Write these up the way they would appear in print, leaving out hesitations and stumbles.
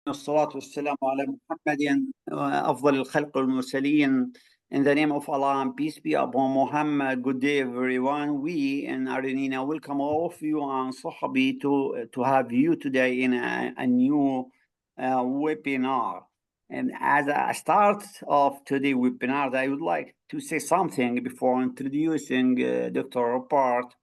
والصلاة والسلام على محمد أفضل الخلق والمرسلين. In the name of Allah and peace be upon Muhammad. Good day, everyone. We in Argentina welcome all of you and Sahabi to have you today in a new webinar. And as a start of today's webinar, I would like to say something before introducing Dr. Report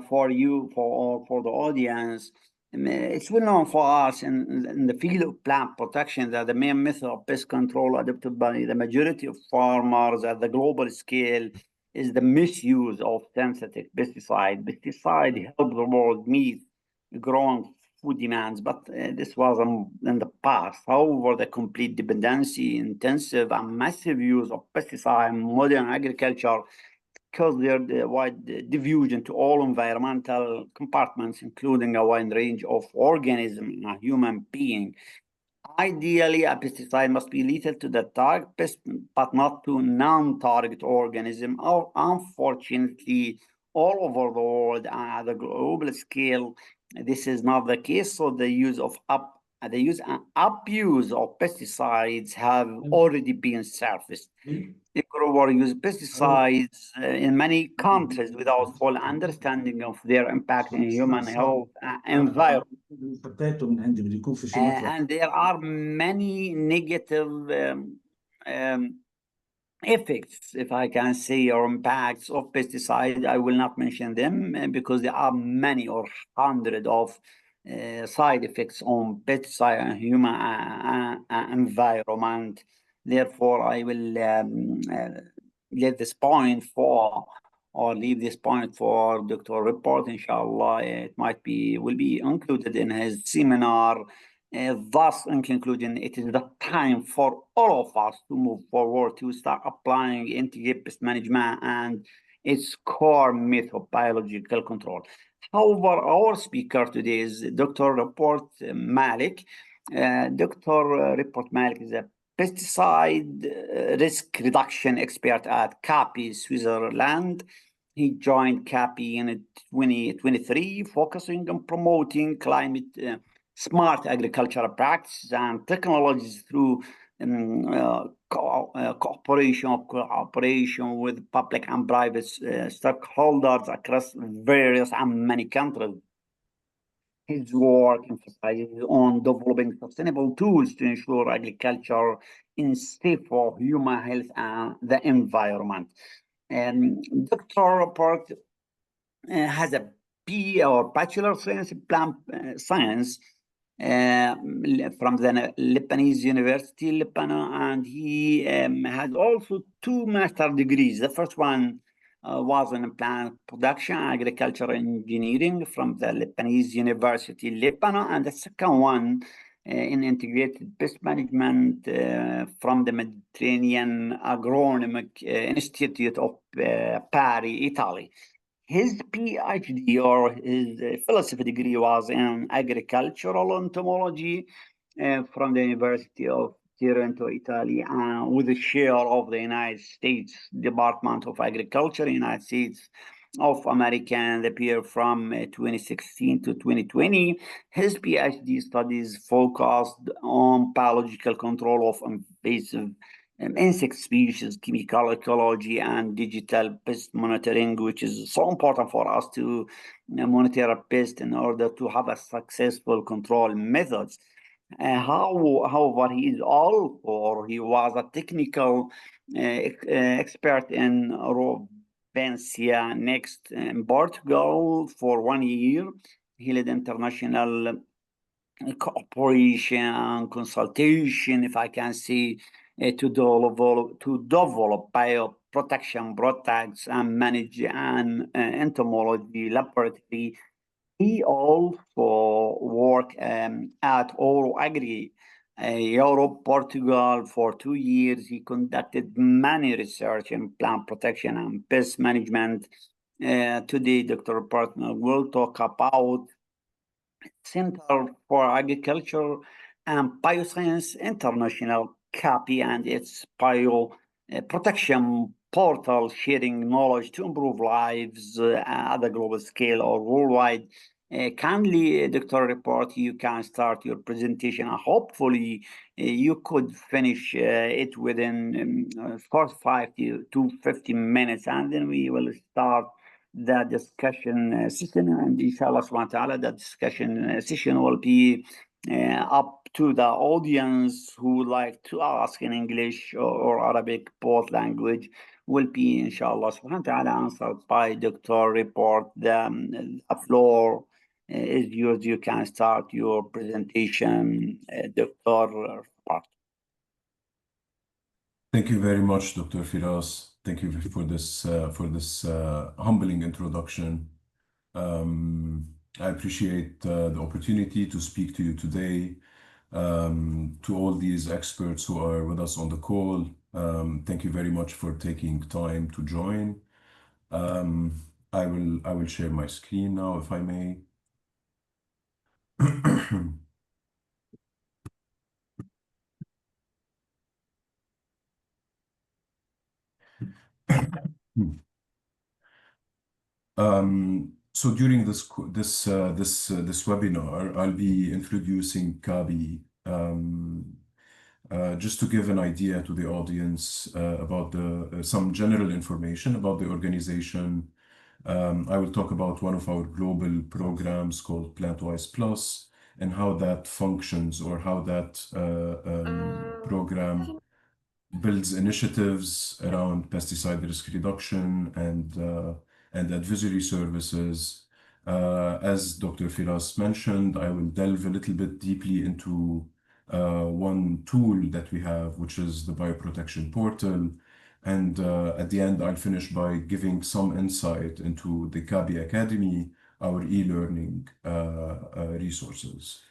for you, for the audience. It's well known for us in the field of plant protection that the main method of pest control adopted by the majority of farmers at the global scale is the misuse of synthetic pesticide. Pesticide help the world meet growing food demands, but this was in the past. However, the complete dependency, intensive and massive use of pesticide in modern agriculture because they're wide diffusion to all environmental compartments, including a wide range of organisms in a human being. Ideally, a pesticide must be lethal to the target pest, but not to non-target organism. Or unfortunately, all over the world at the global scale, this is not the case. So the use and abuse of pesticides have already been surfaced. The grower use pesticides in many countries without full understanding of their impact in human health and environment. And there are many negative effects, if I can say, or impacts of pesticides. I will not mention them because there are many or hundred of side effects on pesticide and human environment. Therefore, I will leave this point for Dr. Report, inshallah. It will be included in his seminar. Thus, in conclusion, it is the time for all of us to move forward to start applying integrated pest management and its core method of biological control. However, our speaker today is Dr. Report Malek. Dr. Report Malek is a pesticide risk reduction expert at CABI, Switzerland. He joined CABI in 2023, focusing on promoting climate smart agricultural practices and technologies through cooperation with public and private stakeholders across various and many countries. His work emphasizes on developing sustainable tools to ensure agriculture is safe for human health and the environment. Dr. Report has a B or Bachelor of Science in Plant Science from the Lebanese University, Lebanon, and he has also 2 master degrees. The first one was in plant production, agriculture engineering from the Lebanese University, Lebanon, and the second one in integrated pest management from the Mediterranean Agronomic Institute of Paris, Italy. His PhD or his philosophy degree was in agricultural entomology from the University of Taranto, Italy, with a share of the United States Department of Agriculture, United States of America, and appeared from 2016 to 2020. His PhD studies focused on biological control of invasive insect species, chemical ecology, and digital pest monitoring, which is so important for us to monitor a pest in order to have a successful control methods. However, he was a technical expert in Rovencia next in Portugal for 1 year. He led international cooperation, consultation, if I can say, to develop bioprotection products and manage an entomology laboratory. He also worked at Oro Agri, Europe, Portugal for 2 years. He conducted many research in plant protection and pest management. Today, Dr. Partner will talk about Center for Agriculture and Bioscience International, CABI, and its bioprotection portal, sharing knowledge to improve lives at a global scale or worldwide. Kindly, Dr. Report, you can start your presentation. Hopefully, you could finish it within 45 to 50 minutes, and then we will start the discussion session. And inshallah subhanahu wa ta'ala, the discussion session will be up to the audience who would like to ask in English or Arabic, both language, will be inshallah subhanahu wa ta'ala answered by Dr. Report. The floor is yours. You can start your presentation, Dr. Report. Thank you very much, Dr. Firas. Thank you for this humbling introduction. I appreciate the opportunity to speak to you today. To all these experts who are with us on the call, thank you very much for taking time to join. I will share my screen now, if I may. So during this webinar, I'll be introducing CABI, just to give an idea to the audience about some general information about the organization. I will talk about one of our global programs called PlantWise Plus and how that functions, or how that program builds initiatives around pesticide risk reduction and advisory services. As Dr. Firas mentioned, I will delve a little bit deeply into one tool that we have, which is the BioProtection portal. And at the end, I'll finish by giving some insight into the CABI Academy, our e-learning resources.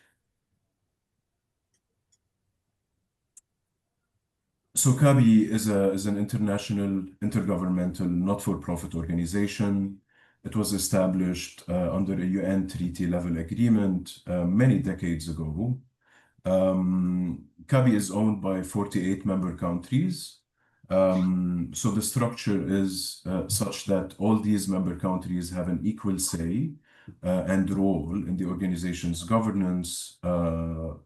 So CABI is an international, intergovernmental, not-for-profit organization. It was established under a UN treaty-level agreement many decades ago. CABI is owned by 48 member countries. So the structure is such that all these member countries have an equal say and role in the organization's governance,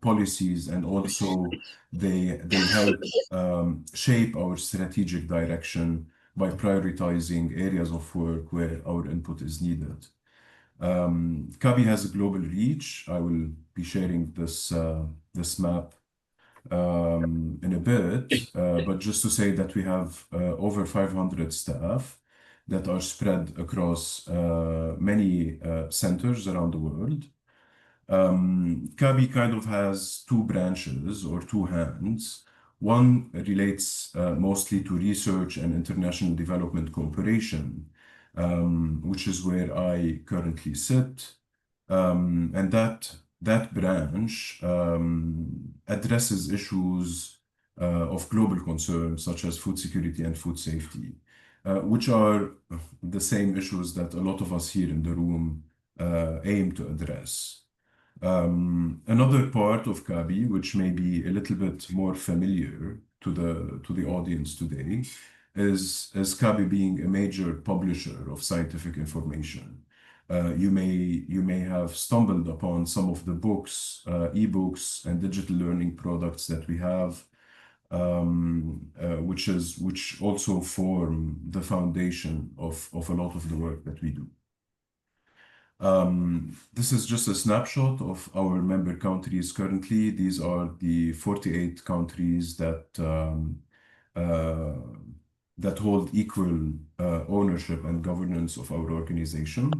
policies, and also they help shape our strategic direction by prioritizing areas of work where our input is needed. CABI has a global reach. I will be sharing this map in a bit, but just to say that we have over 500 staff that are spread across many centers around the world. CABI kind of has two branches or two hands. One relates mostly to research and international development cooperation, which is where I currently sit. And that branch addresses issues of global concern, such as food security and food safety, which are the same issues that a lot of us here in the room aim to address. Another part of CABI, which may be a little bit more familiar to the audience today, is CABI being a major publisher of scientific information. You may have stumbled upon some of the books, ebooks, and digital learning products that we have, which also form the foundation of a lot of the work that we do. This is just a snapshot of our member countries currently. These are the 48 countries that hold equal ownership and governance of our organization.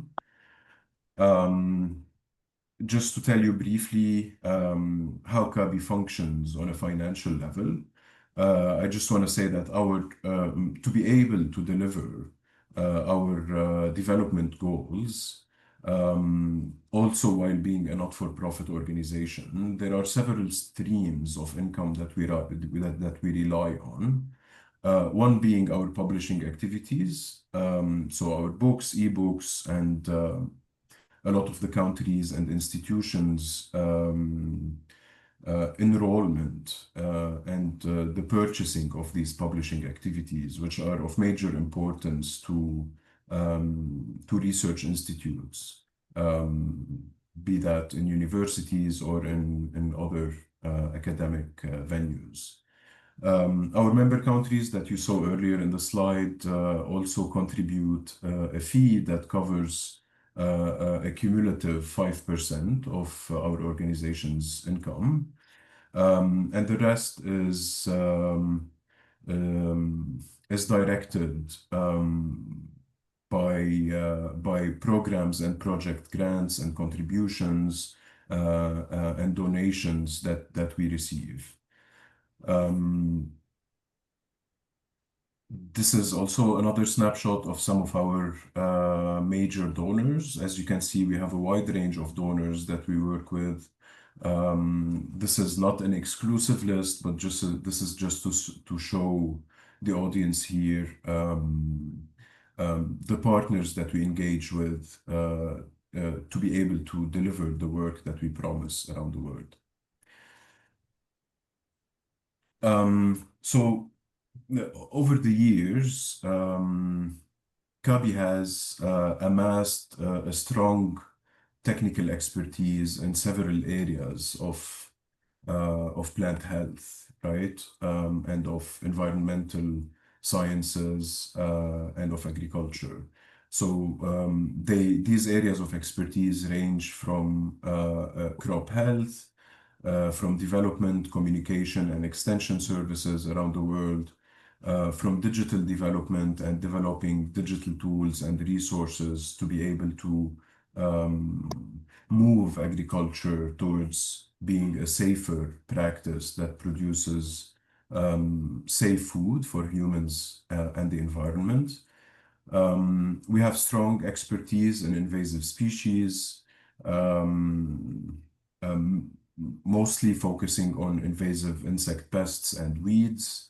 Just to tell you briefly how CABI functions on a financial level, I just want to say that to be able to deliver our development goals, also while being a not-for-profit organization, there are several streams of income that we rely on. One being our publishing activities, so our books, ebooks, and a lot of the countries and institutions enrollment and the purchasing of these publishing activities, which are of major importance to research institutes. be that in universities or in other academic venues. Our member countries that you saw earlier in the slide also contribute a fee that covers a cumulative 5% of our organization's income. And the rest is directed by programs and project grants and contributions and donations that we receive. This is also another snapshot of some of our major donors. As you can see, we have a wide range of donors that we work with. This is not an exclusive list, but this is just to show the audience here the partners that we engage with to be able to deliver the work that we promise around the world. So over the years, CABI has amassed a strong technical expertise in several areas of plant health, right? And of environmental sciences and of agriculture. So these areas of expertise range from crop health, from development, communication, and extension services around the world, from digital development and developing digital tools and resources to be able to move agriculture towards being a safer practice that produces safe food for humans and the environment. We have strong expertise in invasive species, mostly focusing on invasive insect pests and weeds.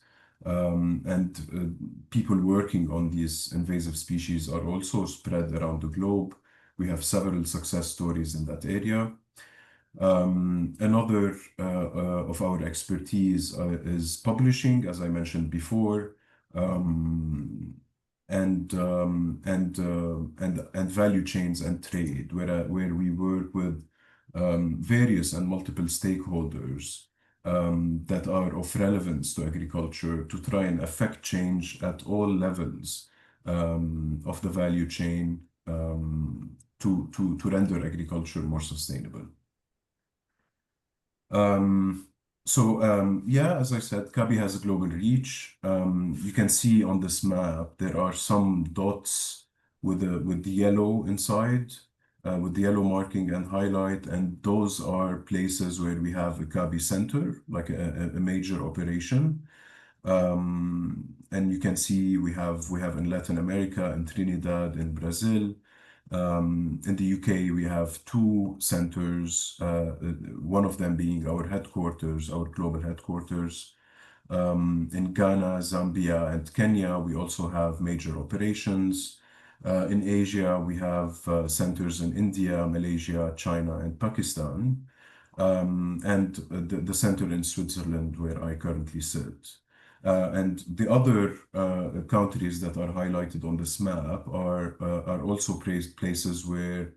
People working on these invasive species are also spread around the globe. We have several success stories in that area. Another of our expertise is publishing, as I mentioned before, and value chains and trade, where we work with various and multiple stakeholders that are of relevance to agriculture to try and affect change at all levels of the value chain to render agriculture more sustainable. Yeah, as I said, CABI has a global reach. You can see on this map, there are some dots with the yellow inside, with the yellow marking and highlight, and those are places where we have a CABI center, like a major operation. And you can see we have in Latin America, in Trinidad, in Brazil. In the UK, we have two centers, one of them being our headquarters, our global headquarters. In Ghana, Zambia, and Kenya, we also have major operations. In Asia, we have centers in India, Malaysia, China, and Pakistan, and the center in Switzerland, where I currently sit. And the other countries that are highlighted on this map are also places where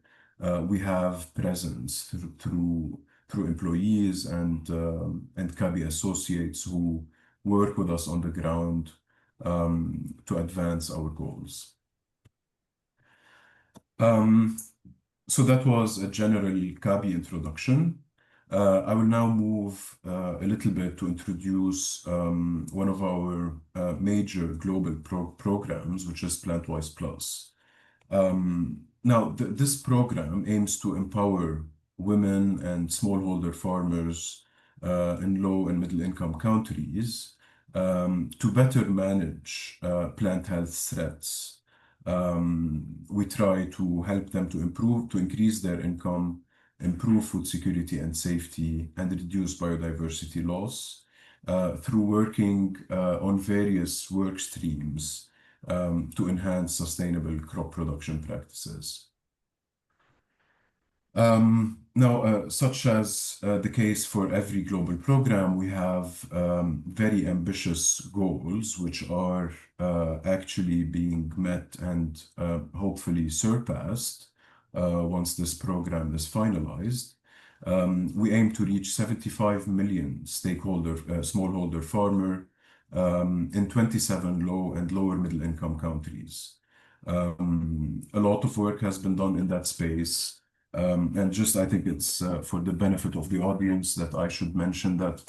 we have presence through employees and CABI associates who work with us on the ground to advance our goals. So that was a general CABI introduction. I will now move a little bit to introduce one of our major global programs, which is PlantWise Plus. Now, this program aims to empower women and smallholder farmers in low and middle income countries to better manage plant health threats. We try to help them to increase their income, improve food security and safety, and reduce biodiversity loss through working on various work streams to enhance sustainable crop production practices. Now, such as the case for every global program, we have very ambitious goals, which are actually being met and hopefully surpassed once this program is finalized. We aim to reach 75 million smallholder farmer in 27 low and lower middle income countries. A lot of work has been done in that space. And just I think it's for the benefit of the audience that I should mention that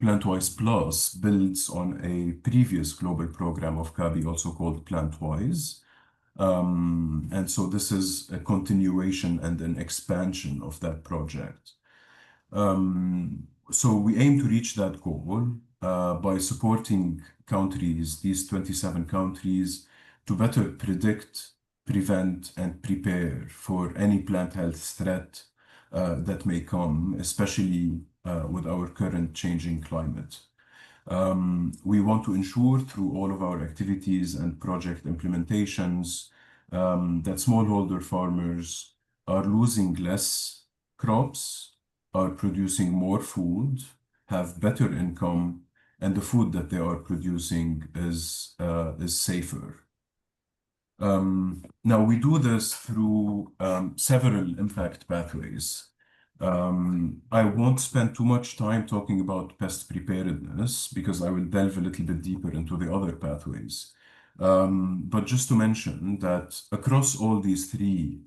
PlantWise Plus builds on a previous global program of CABI, also called PlantWise. And so this is a continuation and an expansion of that project. So we aim to reach that goal by supporting countries, these 27 countries, to better predict, prevent, and prepare for any plant health threat that may come, especially with our current changing climate. We want to ensure through all of our activities and project implementations that smallholder farmers are losing less crops, are producing more food, have better income, and the food that they are producing is safer. Now, we do this through several impact pathways. I won't spend too much time talking about pest preparedness because I will delve a little bit deeper into the other pathways. But just to mention that across all these three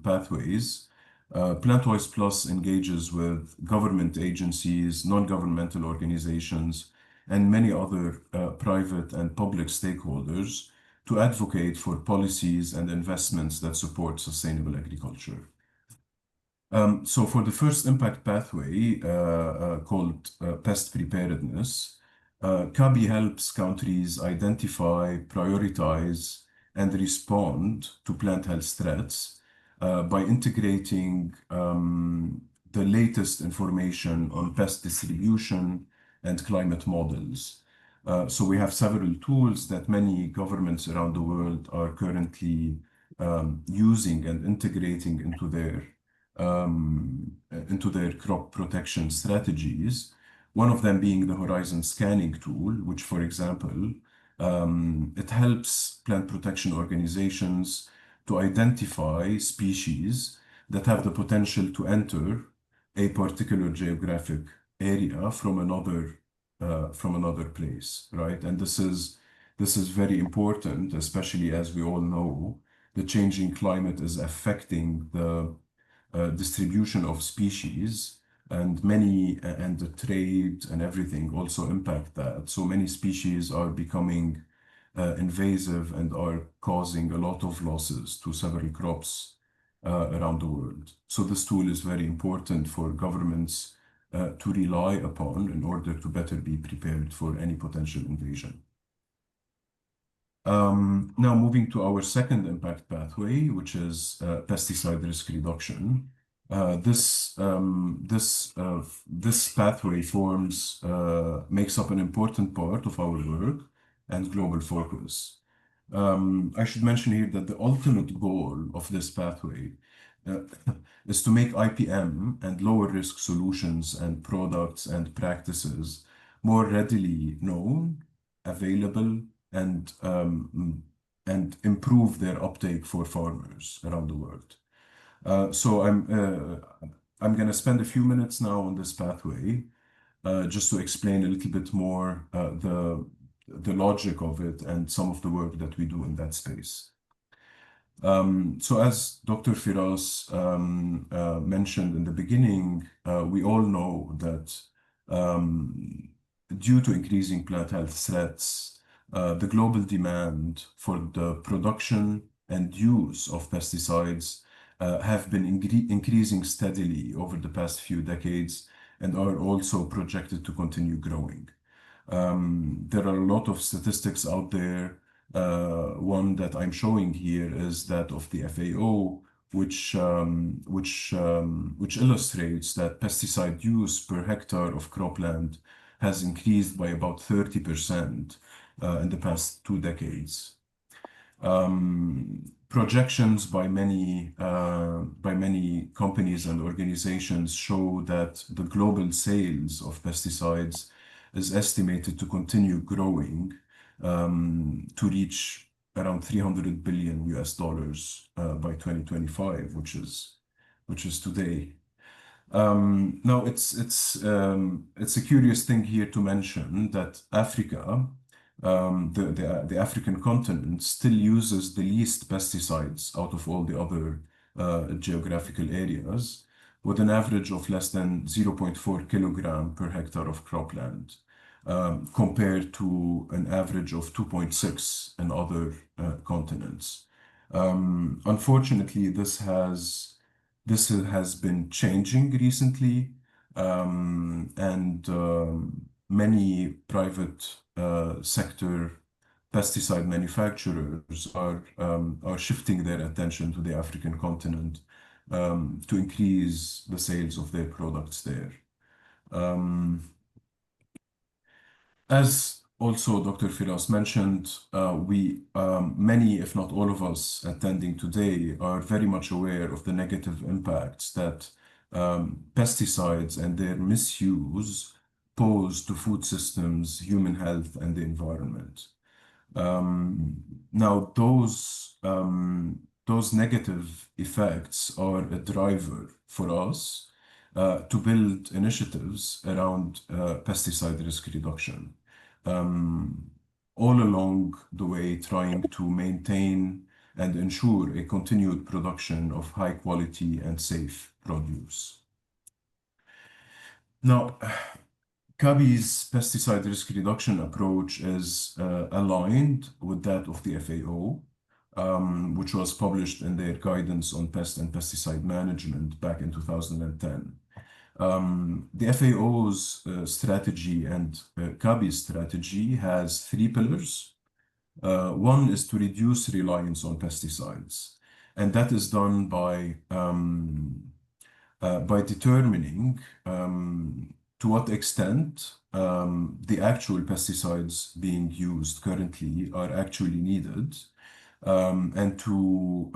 pathways, PlantWise Plus engages with government agencies, non-governmental organizations, and many other private and public stakeholders to advocate for policies and investments that support sustainable agriculture. So for the first impact pathway called pest preparedness, CABI helps countries identify, prioritize, and respond to plant health threats by integrating the latest information on pest distribution and climate models. So we have several tools that many governments around the world are currently using and integrating into their crop protection strategies. One of them being the horizon scanning tool, which, for example, it helps plant protection organizations to identify species that have the potential to enter a particular geographic area from another place, right? And this is very important, especially as we all know, the changing climate is affecting the distribution of species, and the trade and everything also impact that. So many species are becoming invasive and are causing a lot of losses to several crops around the world. So this tool is very important for governments to rely upon in order to better be prepared for any potential invasion. Now moving to our second impact pathway, which is pesticide risk reduction. This pathway makes up an important part of our work and global focus. I should mention here that the ultimate goal of this pathway is to make IPM and lower risk solutions and products and practices more readily known, available, and improve their uptake for farmers around the world. So I'm going to spend a few minutes now on this pathway just to explain a little bit more the logic of it and some of the work that we do in that space. So as Dr. Firas mentioned in the beginning, we all know that due to increasing plant health threats, the global demand for the production and use of pesticides have been increasing steadily over the past few decades and are also projected to continue growing. There are a lot of statistics out there. One that I'm showing here is that of the FAO, which illustrates that pesticide use per hectare of cropland has increased by about 30% in the past 2 decades. Projections by many companies and organizations show that the global sales of pesticides is estimated to continue growing to reach around 300 billion US dollars by 2025, which is today. Now it's a curious thing here to mention that Africa, the African continent, still uses the least pesticides out of all the other geographical areas, with an average of less than 0.4 kilogram per hectare of cropland, compared to an average of 2.6 in other continents. Unfortunately, this has been changing recently, and many private sector pesticide manufacturers are shifting their attention to the African continent to increase the sales of their products there. As also Dr. Firas mentioned, many, if not all of us attending today, are very much aware of the negative impacts that pesticides and their misuse pose to food systems, human health, and the environment. Now, those negative effects are a driver for us to build initiatives around pesticide risk reduction, all along the way trying to maintain and ensure a continued production of high quality and safe produce. Now, CABI's pesticide risk reduction approach is aligned with that of the FAO, which was published in their guidance on pest and pesticide management back in 2010. The FAO's strategy and CABI's strategy has three pillars. One is to reduce reliance on pesticides, and that is done by determining to what extent the actual pesticides being used currently are actually needed, and to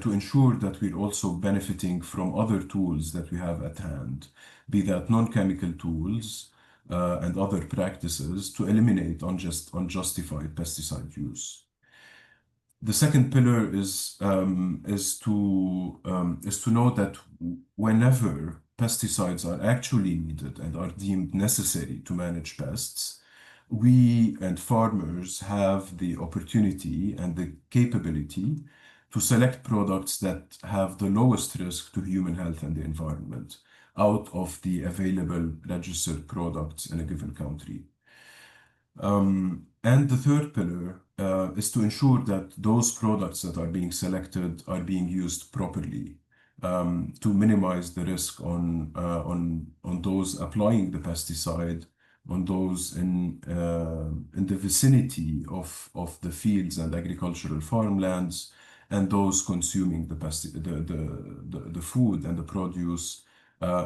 ensure that we're also benefiting from other tools that we have at hand, be that non-chemical tools and other practices to eliminate unjustified pesticide use. The second pillar is to know that whenever pesticides are actually needed and are deemed necessary to manage pests, we and farmers have the opportunity and the capability to select products that have the lowest risk to human health and the environment out of the available registered products in a given country. And the third pillar is to ensure that those products that are being selected are being used properly, to minimize the risk on those applying the pesticide, on those in the vicinity of the fields and agricultural farmlands, and those consuming the food and the produce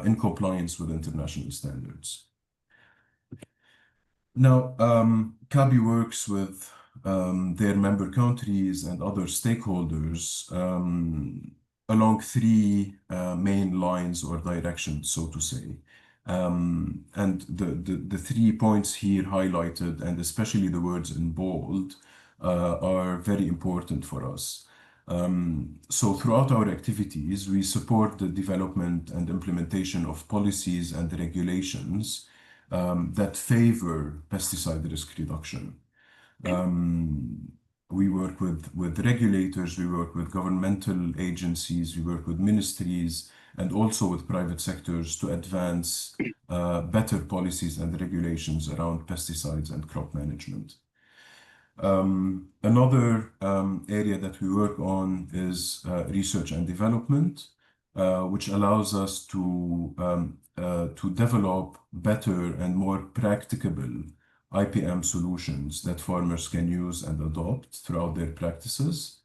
in compliance with international standards. Now, CABI works with their member countries and other stakeholders along three main lines or directions, so to say. And the 3 points here highlighted, and especially the words in bold, are very important for us. So throughout our activities, we support the development and implementation of policies and regulations that favor pesticide risk reduction. We work with regulators, we work with governmental agencies, we work with ministries, and also with private sectors to advance better policies and regulations around pesticides and crop management. Another area that we work on is research and development, which allows us to develop better and more practicable IPM solutions that farmers can use and adopt throughout their practices.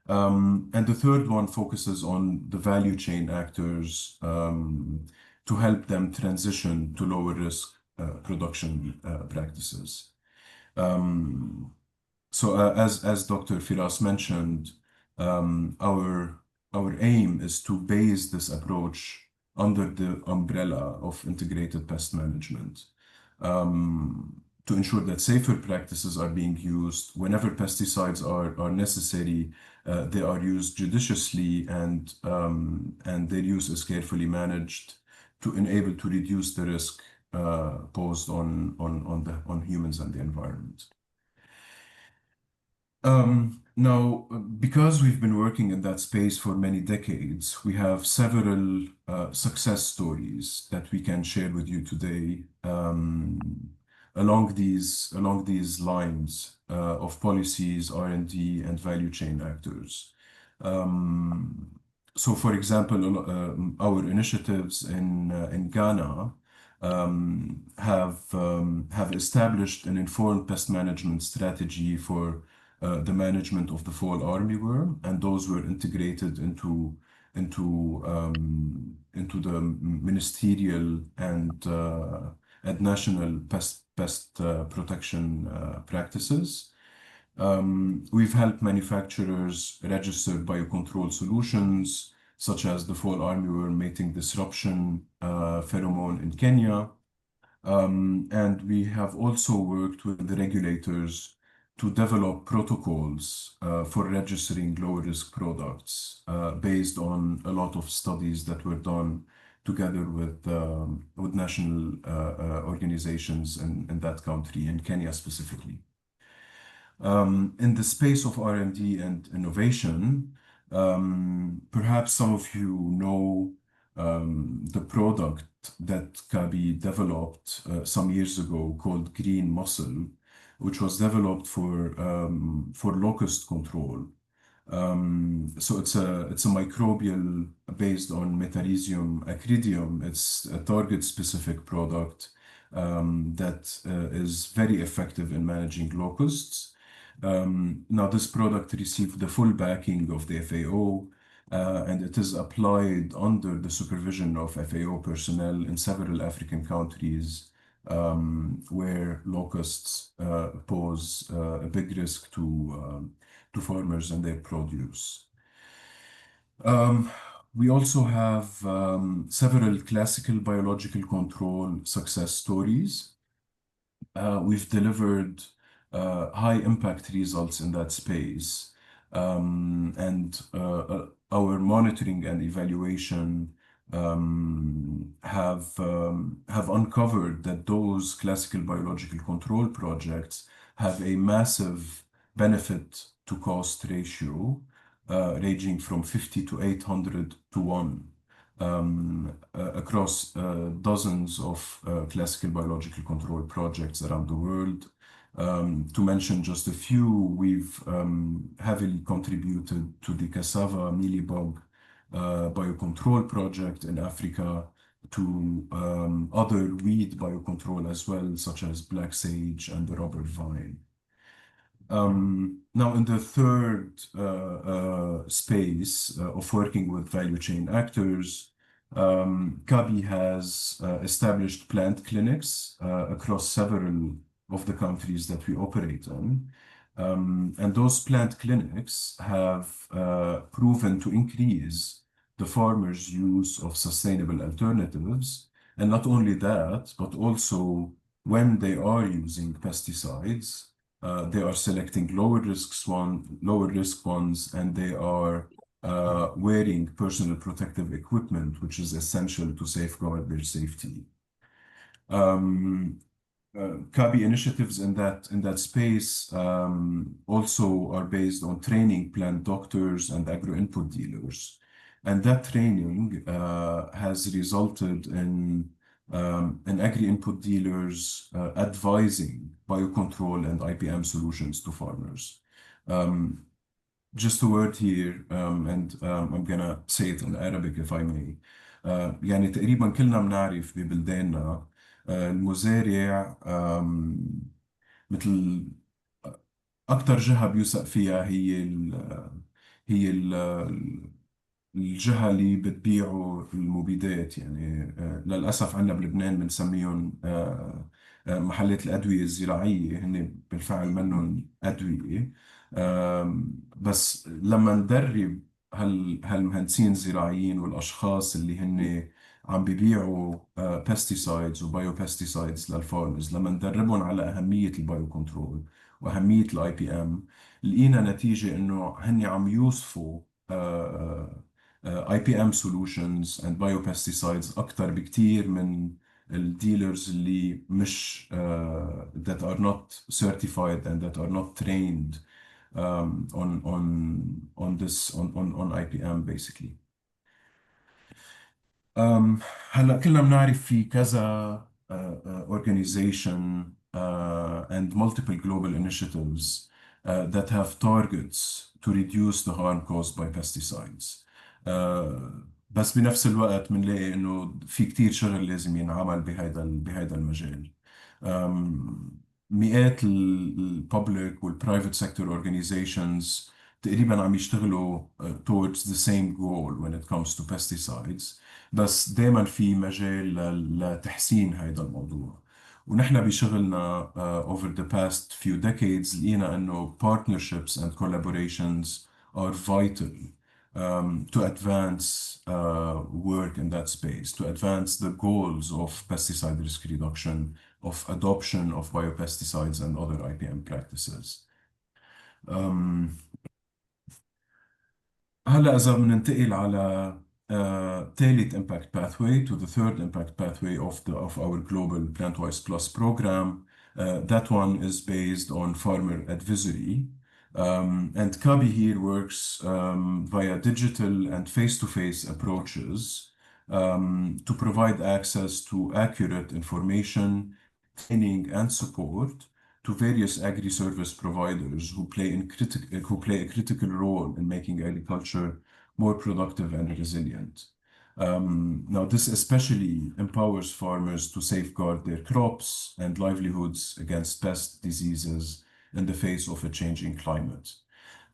And the third one focuses on the value chain actors to help them transition to lower risk production practices. So as Dr. Firas mentioned, our aim is to base this approach under the umbrella of integrated pest management. to ensure that safer practices are being used. Whenever pesticides are necessary, they are used judiciously and their use is carefully managed to enable to reduce the risk posed on humans and the environment. Now, because we've been working in that space for many decades, we have several success stories that we can share with you today along these lines of policies, R&D, and value chain actors. So, for example, our initiatives in Ghana have established an informed pest management strategy for the management of the fall armyworm, and those were integrated into the ministerial and national pest protection practices. We've helped manufacturers register biocontrol solutions, such as the fall armyworm mating disruption pheromone in Kenya. And we have also worked with the regulators to develop protocols for registering low-risk products based on a lot of studies that were done together with national organizations in that country, in Kenya specifically. In the space of R&D and innovation, perhaps some of you know the product that CABI developed some years ago called Green Mussel, which was developed for locust control. So it's a microbial based on Metarhizium acridum. It's a target-specific product that is very effective in managing locusts. Now, this product received the full backing of the FAO, and it is applied under the supervision of FAO personnel in several African countries where locusts pose a big risk to farmers and their produce. We also have several classical biological control success stories. We've delivered high impact results in that space. And our monitoring and evaluation have uncovered that those classical biological control projects have a massive benefit to cost ratio ranging from 50 to 800 to 1 across dozens of classical biological control projects around the world. To mention just a few, we've heavily contributed to the cassava mealybug biocontrol project in Africa, to other weed biocontrol as well, such as black sage and the rubber vine. Now, in the third space of working with value chain actors, CABI has established plant clinics across several of the countries that we operate in. And those plant clinics have proven to increase the farmers' use of sustainable alternatives. And not only that, but also when they are using pesticides, they are selecting lower risk ones, and they are wearing personal protective equipment, which is essential to safeguard their safety. CABI initiatives in that space also are based on training plant doctors and agro-input dealers. And that training has resulted in agri-input dealers advising biocontrol and IPM solutions to farmers. Just a word here, and I'm gonna say it in Arabic if I may. يعني تقريبا كلنا بنعرف ببلداننا المزارع مثل أكتر جهة بيوثق فيها هي الجهة اللي بتبيعوا المبيدات. يعني للأسف عندنا بلبنان بنسميهم محلات الأدوية الزراعية، هن بالفعل منهم أدوية. بس لما ندرب هالمهندسين الزراعيين والأشخاص اللي هن عم بيبيعوا pesticides وبايوبستيسايدز للفارمرز. لما ندربهم على أهمية البايو كنترول وأهمية الاي بي ام، لقينا نتيجة إنه هن عم يوصفوا اي بي ام solutions and biopesticides أكثر بكتير من الديلرز اللي مش that are not certified and that are not trained on IPM basically. هلا كلنا بنعرف في كذا organization and multiple global initiatives that have targets to reduce the harm caused by pesticides. بس بنفس الوقت بنلاقي انه في كتير شغل لازم ينعمل بهذا المجال. مئات الببليك والبرايفت سيكتور organizations تقريبا عم يشتغلوا towards the same goal when it comes to pesticides، بس دائما في مجال لتحسين هذا الموضوع. ونحن بشغلنا over the past few decades لقينا انه partnerships and collaborations are vital to advance work in that space, to advance the goals of pesticide risk reduction, of adoption of biopesticides and other IPM practices. هلا إذا بننتقل على ثالث impact pathway to the third impact pathway of our global Plant-Wise Plus program, that one is based on farmer advisory. And CABI here works via digital and face-to-face approaches to provide access to accurate information, training, and support to various agri-service providers who play a critical role in making agriculture more productive and resilient. Now, this especially empowers farmers to safeguard their crops and livelihoods against pest diseases in the face of a changing climate.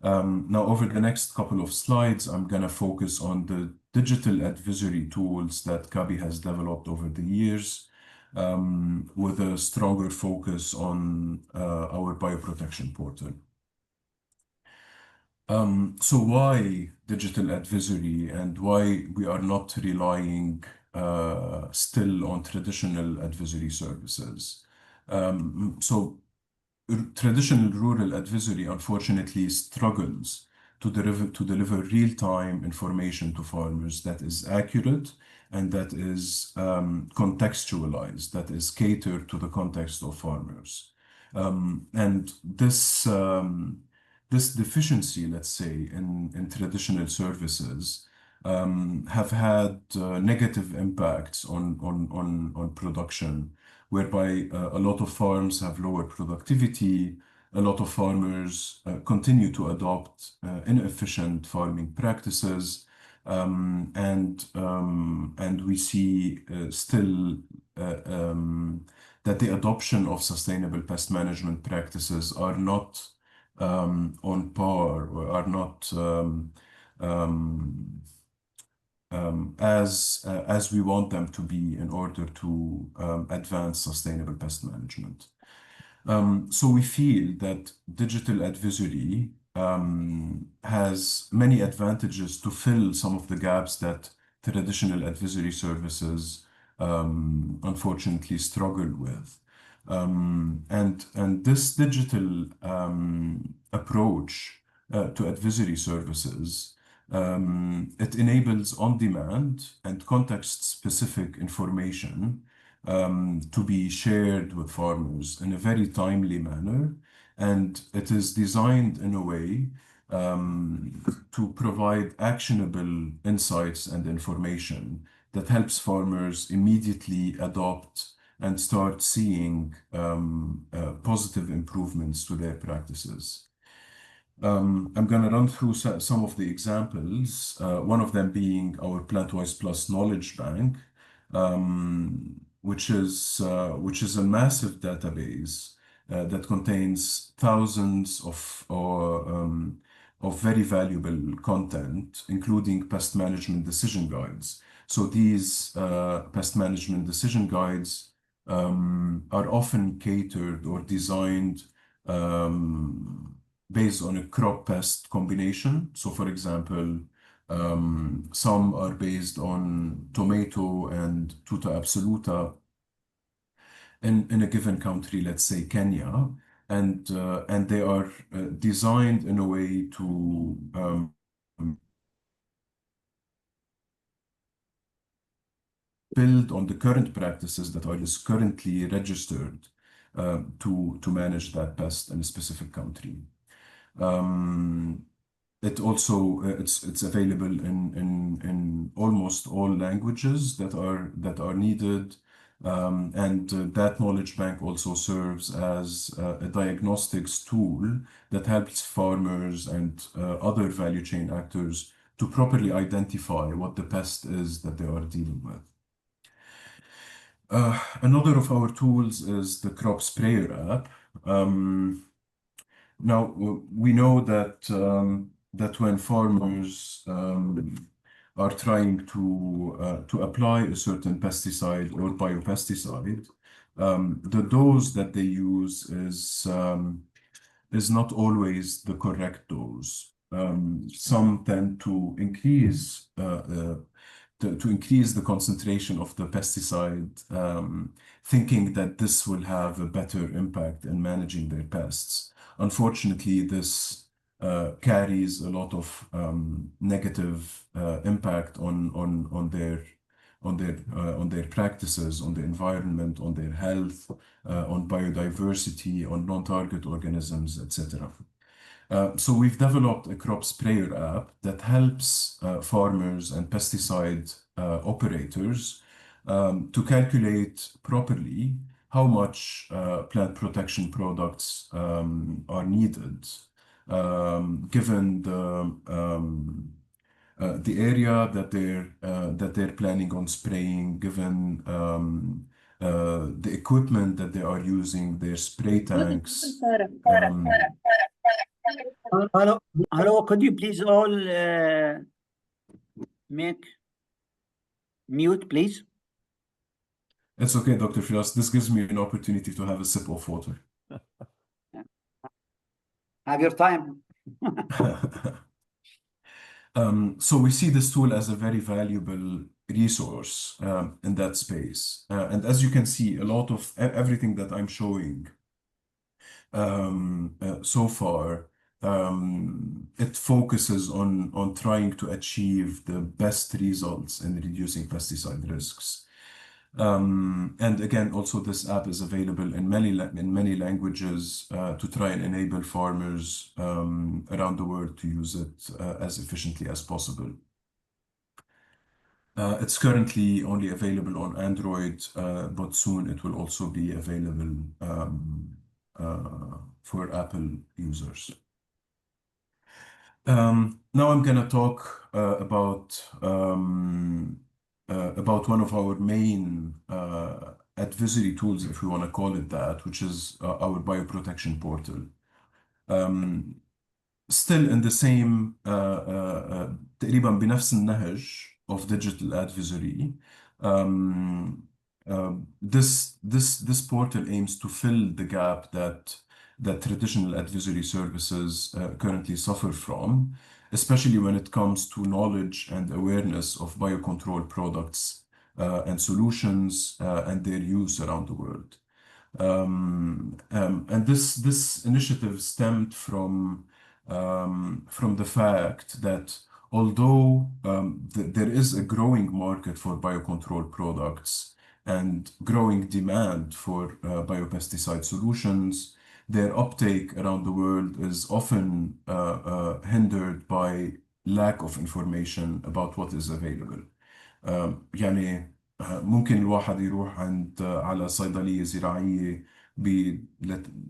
Now, over the next couple of slides, I'm going to focus on the digital advisory tools that CABI has developed over the years, with a stronger focus on our BioProtection portal. So why digital advisory and why we are not relying still on traditional advisory services? So traditional rural advisory unfortunately struggles to deliver real-time information to farmers that is accurate and that is contextualized, that is catered to the context of farmers. And this deficiency, let's say, in traditional services have had negative impacts on production, whereby a lot of farms have lower productivity, a lot of farmers continue to adopt inefficient farming practices, and we see still that the adoption of sustainable pest management practices are not on par or are not as we want them to be in order to advance sustainable pest management. So we feel that digital advisory has many advantages to fill some of the gaps that traditional advisory services unfortunately struggle with. And this digital approach to advisory services, it enables on-demand and context-specific information to be shared with farmers in a very timely manner, and it is designed in a way to provide actionable insights and information that helps farmers immediately adopt and start seeing positive improvements to their practices. I'm going to run through some of the examples, one of them being our Plant-Wise Plus Knowledge Bank, which is a massive database that contains thousands of very valuable content, including pest management decision guides. So these pest management decision guides are often catered or designed based on a crop pest combination. So, for example, Some are based on tomato and tuta absoluta in a given country, let's say Kenya, and they are designed in a way to build on the current practices that are currently registered to manage that pest in a specific country. It also it's available in almost all languages that are needed, and that knowledge bank also serves as a diagnostics tool that helps farmers and other value chain actors to properly identify what the pest is that they are dealing with. Another of our tools is the crop sprayer app. Now, we know that when farmers are trying to apply a certain pesticide or biopesticide, the dose that they use is not always the correct dose. Some tend to increase to increase the concentration of the pesticide, thinking that this will have a better impact in managing their pests. Unfortunately, this carries a lot of negative impact on their practices, on the environment, on their health, on biodiversity, on non-target organisms, etc. So we've developed a crop sprayer app that helps farmers and pesticide operators to calculate properly how much plant protection products are needed, given the area that they're planning on spraying, given the equipment that they are using, their spray tanks. Hello, could you please all make mute, please? It's okay, Dr. Firas. This gives me an opportunity to have a sip of water. Have your time. So we see this tool as a very valuable resource in that space. And as you can see, a lot of everything that I'm showing so far, it focuses on trying to achieve the best results in reducing pesticide risks. And again, also this app is available in many languages to try and enable farmers around the world to use it as efficiently as possible. It's currently only available on Android, but soon it will also be available for Apple users. Now I'm going to talk about one of our main advisory tools, if we want to call it that, which is our BioProtection portal. Still in the same تقريبا بنفس النهج of digital advisory. This portal aims to fill the gap that traditional advisory services currently suffer from, especially when it comes to knowledge and awareness of biocontrol products and solutions and their use around the world. And this initiative stemmed from the fact that although there is a growing market for biocontrol products and growing demand for biopesticide solutions, their uptake around the world is often hindered by lack of information about what is available. يعني ممكن الواحد يروح على صيدلية زراعية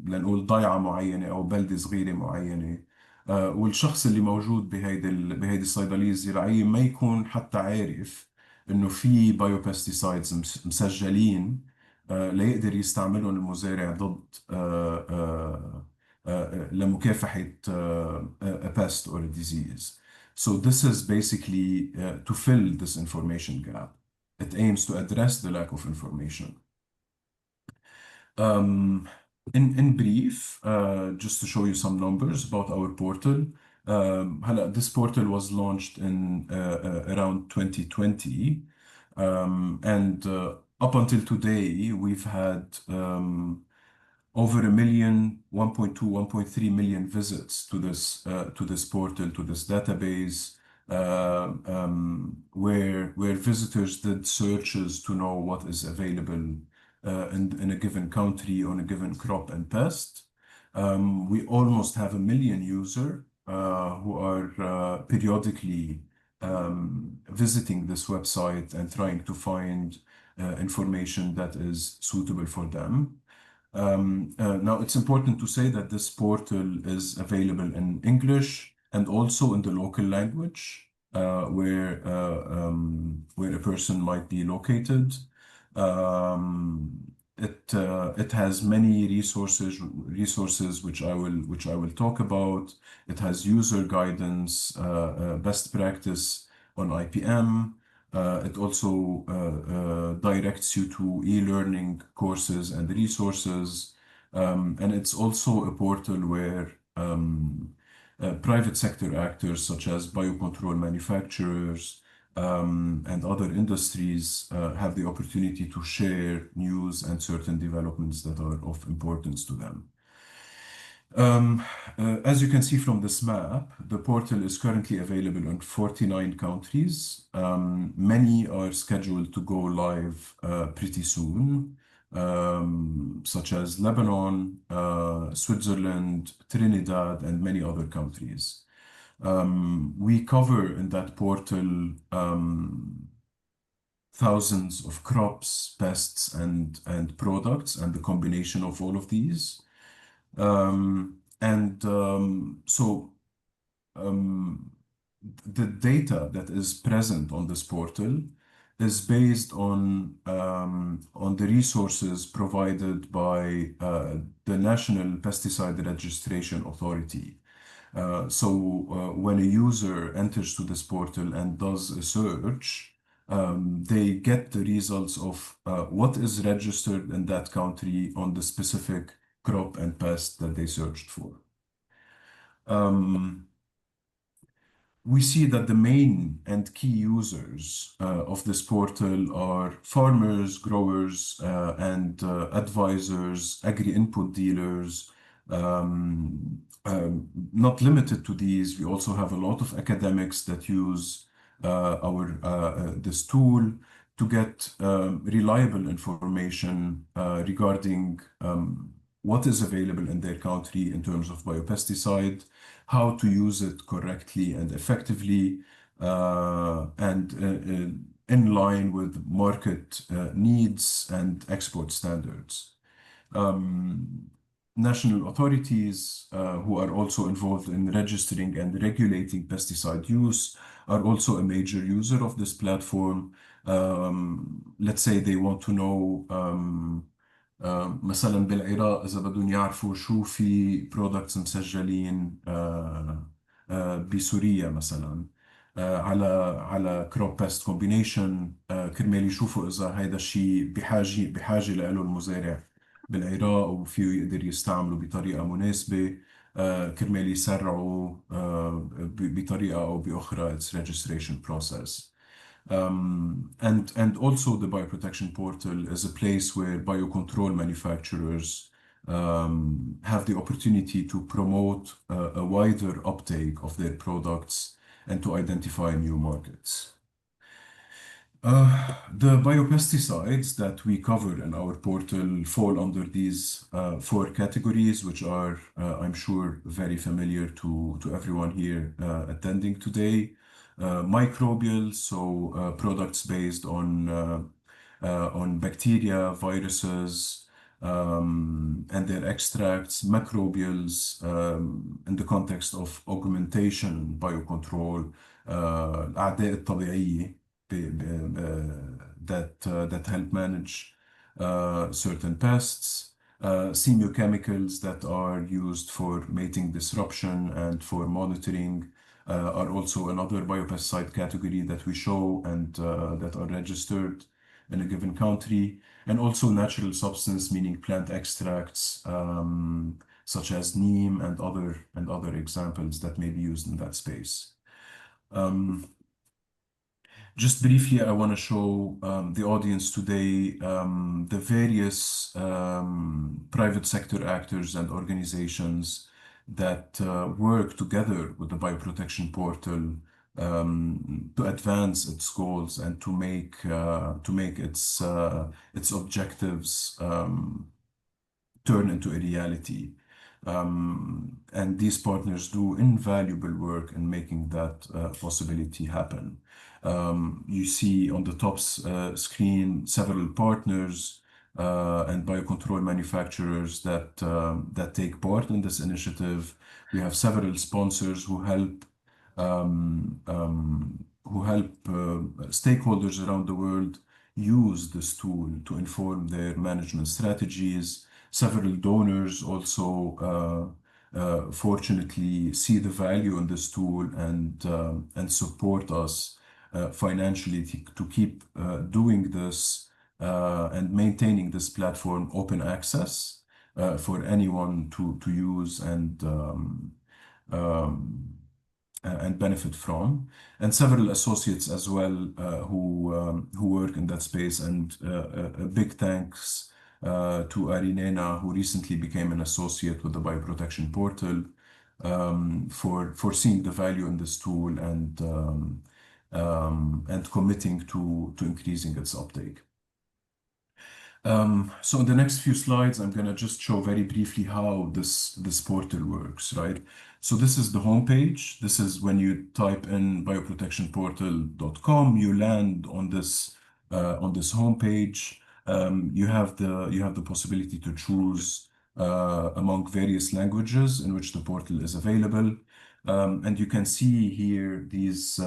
لنقول ضيعة معينة أو بلدة صغيرة معينة، والشخص اللي موجود بهيدي الصيدلية الزراعية ما يكون حتى عارف إنه في بايوبستيسايدز مسجلين ليقدر يستعملهم المزارع ضد لمكافحة a pest or a disease. So this is basically to fill this information gap. It aims to address the lack of information. In brief, just to show you some numbers about our portal, This portal was launched in around 2020, and up until today, we've had over a million, 1.2, 1.3 million visits to this portal, to this database, where visitors did searches to know what is available in a given country on a given crop and pest. We almost have a million users who are periodically visiting this website and trying to find information that is suitable for them. Now, it's important to say that this portal is available in English and also in the local language where a person might be located. It has many resources which I will talk about. It has user guidance, best practice on IPM. It also directs you to e-learning courses and resources. And it's also a portal where private sector actors such as biocontrol manufacturers and other industries have the opportunity to share news and certain developments that are of importance to them. As you can see from this map, the portal is currently available in 49 countries. Many are scheduled to go live pretty soon, such as Lebanon, Switzerland, Trinidad, and many other countries. We cover in that portal thousands of crops, pests, and products, and the combination of all of these. The data that is present on this portal is based on the resources provided by the National Pesticide Registration Authority. When a user enters to this portal and does a search, they get the results of what is registered in that country on the specific crop and pest that they searched for. We see that the main and key users of this portal are farmers, growers, and advisors, agri-input dealers. Not limited to these, we also have a lot of academics that use this tool to get reliable information regarding what is available in their country in terms of biopesticide, how to use it correctly and effectively, and in line with market needs and export standards. National authorities who are also involved in registering and regulating pesticide use are also a major user of this platform. Let's say they want to know مثلا بالعراق إذا بدهم يعرفوا شو في products مسجلين بسوريا مثلا على crop pest combination كرمال يشوفوا إذا هيدا الشيء بحاجة له المزارع بالعراق وفيه يقدر يستعمله بطريقة مناسبة كرمال يسرعوا بطريقة أو بأخرى its registration process. And also the BioProtection portal is a place where biocontrol manufacturers have the opportunity to promote a wider uptake of their products and to identify new markets. The biopesticides that we cover in our portal fall under these four categories, which are, I'm sure, very familiar to everyone here attending today. Microbial, so products based on bacteria, viruses, and their extracts. Macrobials in the context of augmentation, biocontrol, الأعداء الطبيعية that help manage certain pests. Semiochemicals that are used for mating disruption and for monitoring are also another biopesticide category that we show and that are registered in a given country. And also natural substance, meaning plant extracts, such as NEEM and other examples that may be used in that space. Just briefly, I want to show the audience today the various private sector actors and organizations that work together with the bioprotection portal to advance its goals and to make its objectives turn into a reality. And these partners do invaluable work in making that possibility happen. You see on the top screen several partners and biocontrol manufacturers that take part in this initiative. We have several sponsors who help stakeholders around the world use this tool to inform their management strategies. Several donors also fortunately see the value in this tool and support us financially to keep doing this and maintaining this platform open access for anyone to use and benefit from, and several associates as well who work in that space. And a big thanks to Arinena, who recently became an associate with the Bioprotection Portal, for seeing the value in this tool and committing to increasing its uptake. So in the next few slides, I'm going to just show very briefly how this portal works, right? So this is the homepage. This is when you type in bioprotectionportal.com, you land on this homepage. You have the possibility to choose among various languages in which the portal is available, and you can see here these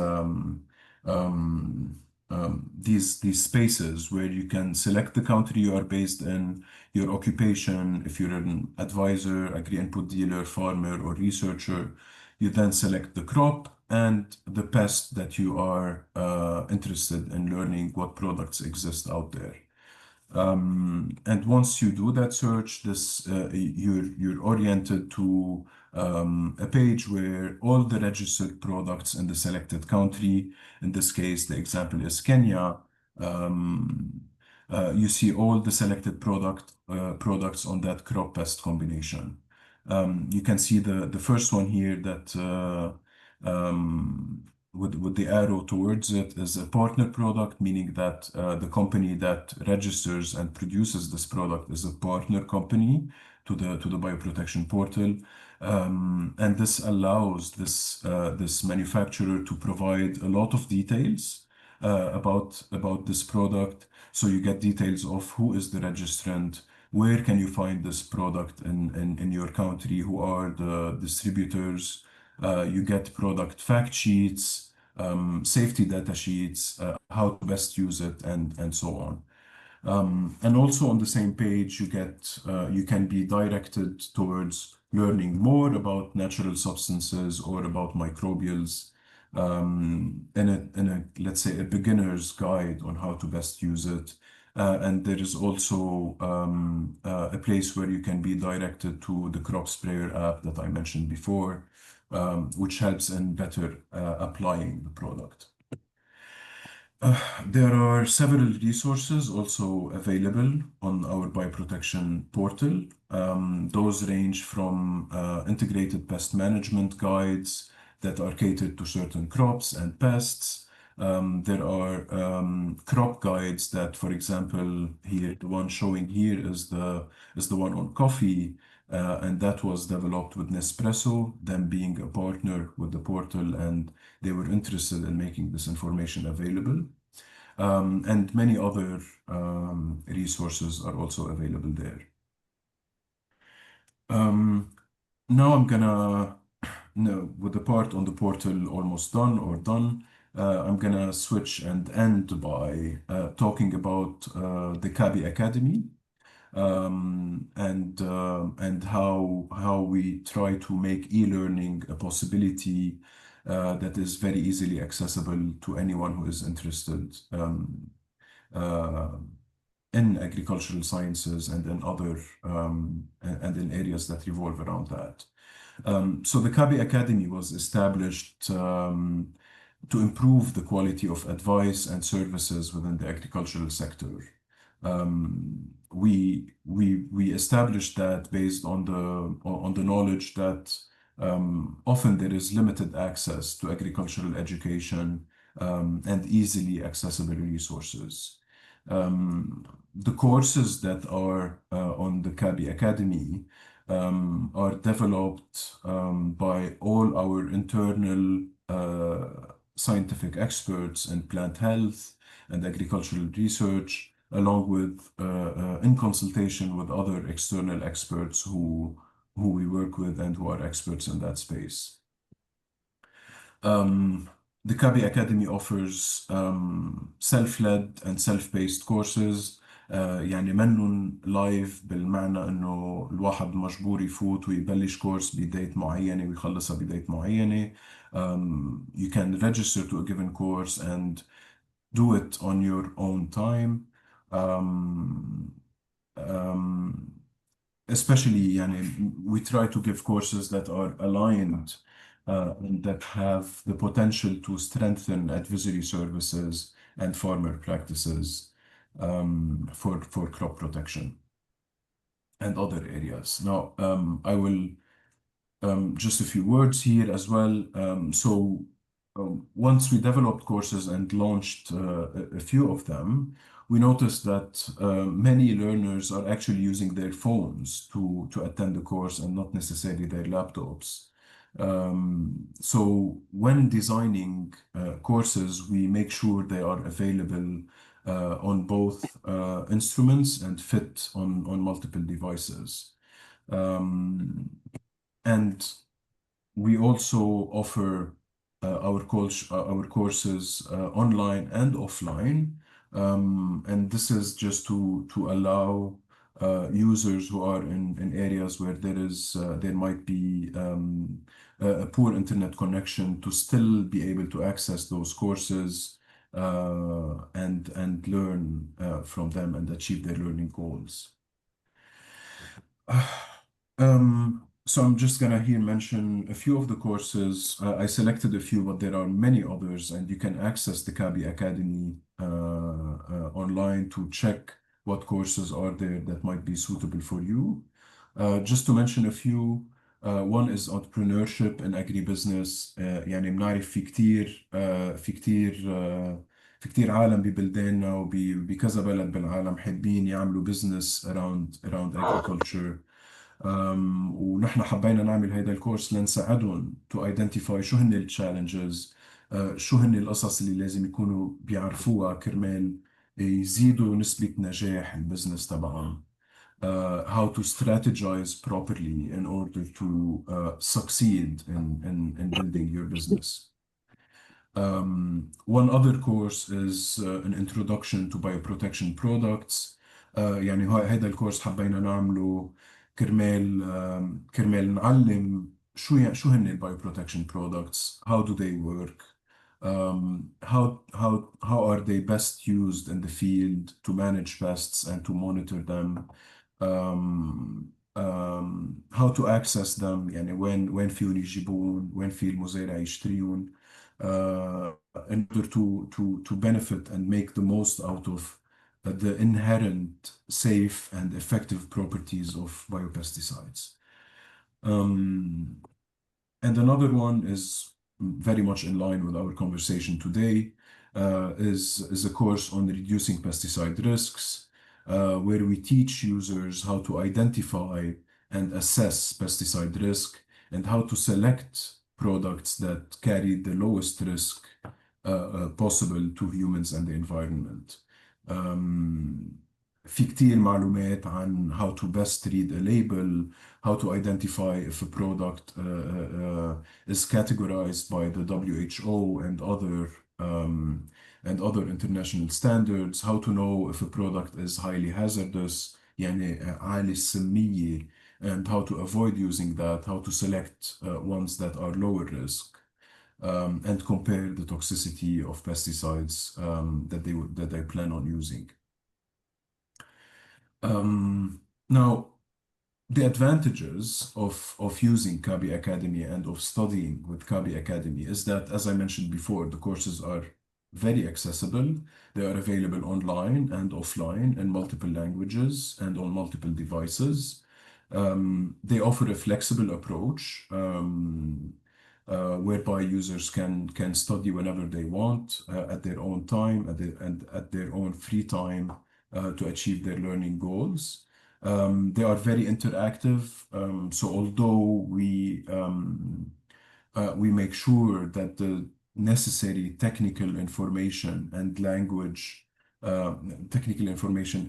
spaces where you can select the country you are based in, your occupation, if you're an advisor, agri-input dealer, farmer, or researcher. You then select the crop and the pest that you are interested in learning what products exist out there. And once you do that search, you're oriented to a page where all the registered products in the selected country, in this case, the example is Kenya. You see all the selected products on that crop pest combination. You can see the first one here that with the arrow towards it is a partner product, meaning that the company that registers and produces this product is a partner company to the bioprotection portal. And this allows this manufacturer to provide a lot of details about this product. So you get details of who is the registrant, where can you find this product in your country, who are the distributors. You get product fact sheets, safety data sheets, how to best use it, and so on. And also on the same page, you can be directed towards learning more about natural substances or about microbials in a let's say a beginner's guide on how to best use it. And there is also a place where you can be directed to the crop sprayer app that I mentioned before, which helps in better applying the product. There are several resources also available on our bioprotection portal. Those range from integrated pest management guides that are catered to certain crops and pests. There are crop guides that, for example, here, the one showing here is the one on coffee, and that was developed with Nespresso, them being a partner with the portal, and they were interested in making this information available. And many other resources are also available there. Now I'm gonna, with the part on the portal almost done or done, I'm gonna switch and end by talking about the CABI Academy. And how we try to make e-learning a possibility that is very easily accessible to anyone who is interested in agricultural sciences and in other and in areas that revolve around that. So the CABI Academy was established to improve the quality of advice and services within the agricultural sector. We established that based on the knowledge that often there is limited access to agricultural education and easily accessible resources. The courses that are on the CABI Academy are developed by all our internal scientific experts in plant health and agricultural research, along with in consultation with other external experts who we work with and who are experts in that space. The CABI Academy offers self-led and self-paced courses. يعني منهم لايف بالمعنى انه الواحد مجبور يفوت ويبلش كورس بداية معينة ويخلصها بداية معينة. You can register to a given course and do it on your own time. Especially يعني we try to give courses that are aligned and that have the potential to strengthen advisory services and farmer practices for crop protection and other areas. Now, I will just a few words here as well. Once we developed courses and launched a few of them, we noticed that many learners are actually using their phones to attend the course and not necessarily their laptops. So when designing courses, we make sure they are available on both instruments and fit on multiple devices. And we also offer our courses online and offline. And this is just to allow users who are in areas where there might be a poor internet connection to still be able to access those courses and learn from them and achieve their learning goals. So I'm just gonna here mention a few of the courses. I selected a few, but there are many others, and you can access the CABI Academy online to check what courses are there that might be suitable for you. Just to mention a few, one is entrepreneurship and agribusiness. يعني بنعرف في كتير عالم ببلداننا وبكذا بلد بالعالم حابين يعملوا business around agriculture. ونحن حبينا نعمل هيدا الكورس لنساعدهم to identify شو هن التشالنجز، شو هن القصص اللي لازم يكونوا بيعرفوها كرمال يزيدوا نسبة نجاح البزنس تبعهم. How to strategize properly in order to succeed in building your business. One other course is an introduction to bioprotection products. يعني هيدا الكورس حبينا نعمله كرمال نعلم شو هن البايوبروتكشن products, how do they work, how are they best used in the field to manage pests and to monitor them, how to access them يعني وين فيهم يجيبون، وين في المزارع يشتريون in order to benefit and make the most out of the inherent safe and effective properties of biopesticides. And another one is very much in line with our conversation today, is a course on reducing pesticide risks, where we teach users how to identify and assess pesticide risk and how to select products that carry the lowest risk possible to humans and the environment. في كتير معلومات عن how to best read a label, how to identify if a product is categorized by the WHO and other international standards, how to know if a product is highly hazardous يعني عالي السمية, and how to avoid using that, how to select ones that are lower risk, and compare the toxicity of pesticides that they plan on using. Now, the advantages of using CABI Academy and of studying with CABI Academy is that, as I mentioned before, the courses are very accessible. They are available online and offline in multiple languages and on multiple devices. They offer a flexible approach whereby users can study whenever they want at their own time and at their own free time to achieve their learning goals. They are very interactive. So although we make sure that the necessary uh, technical information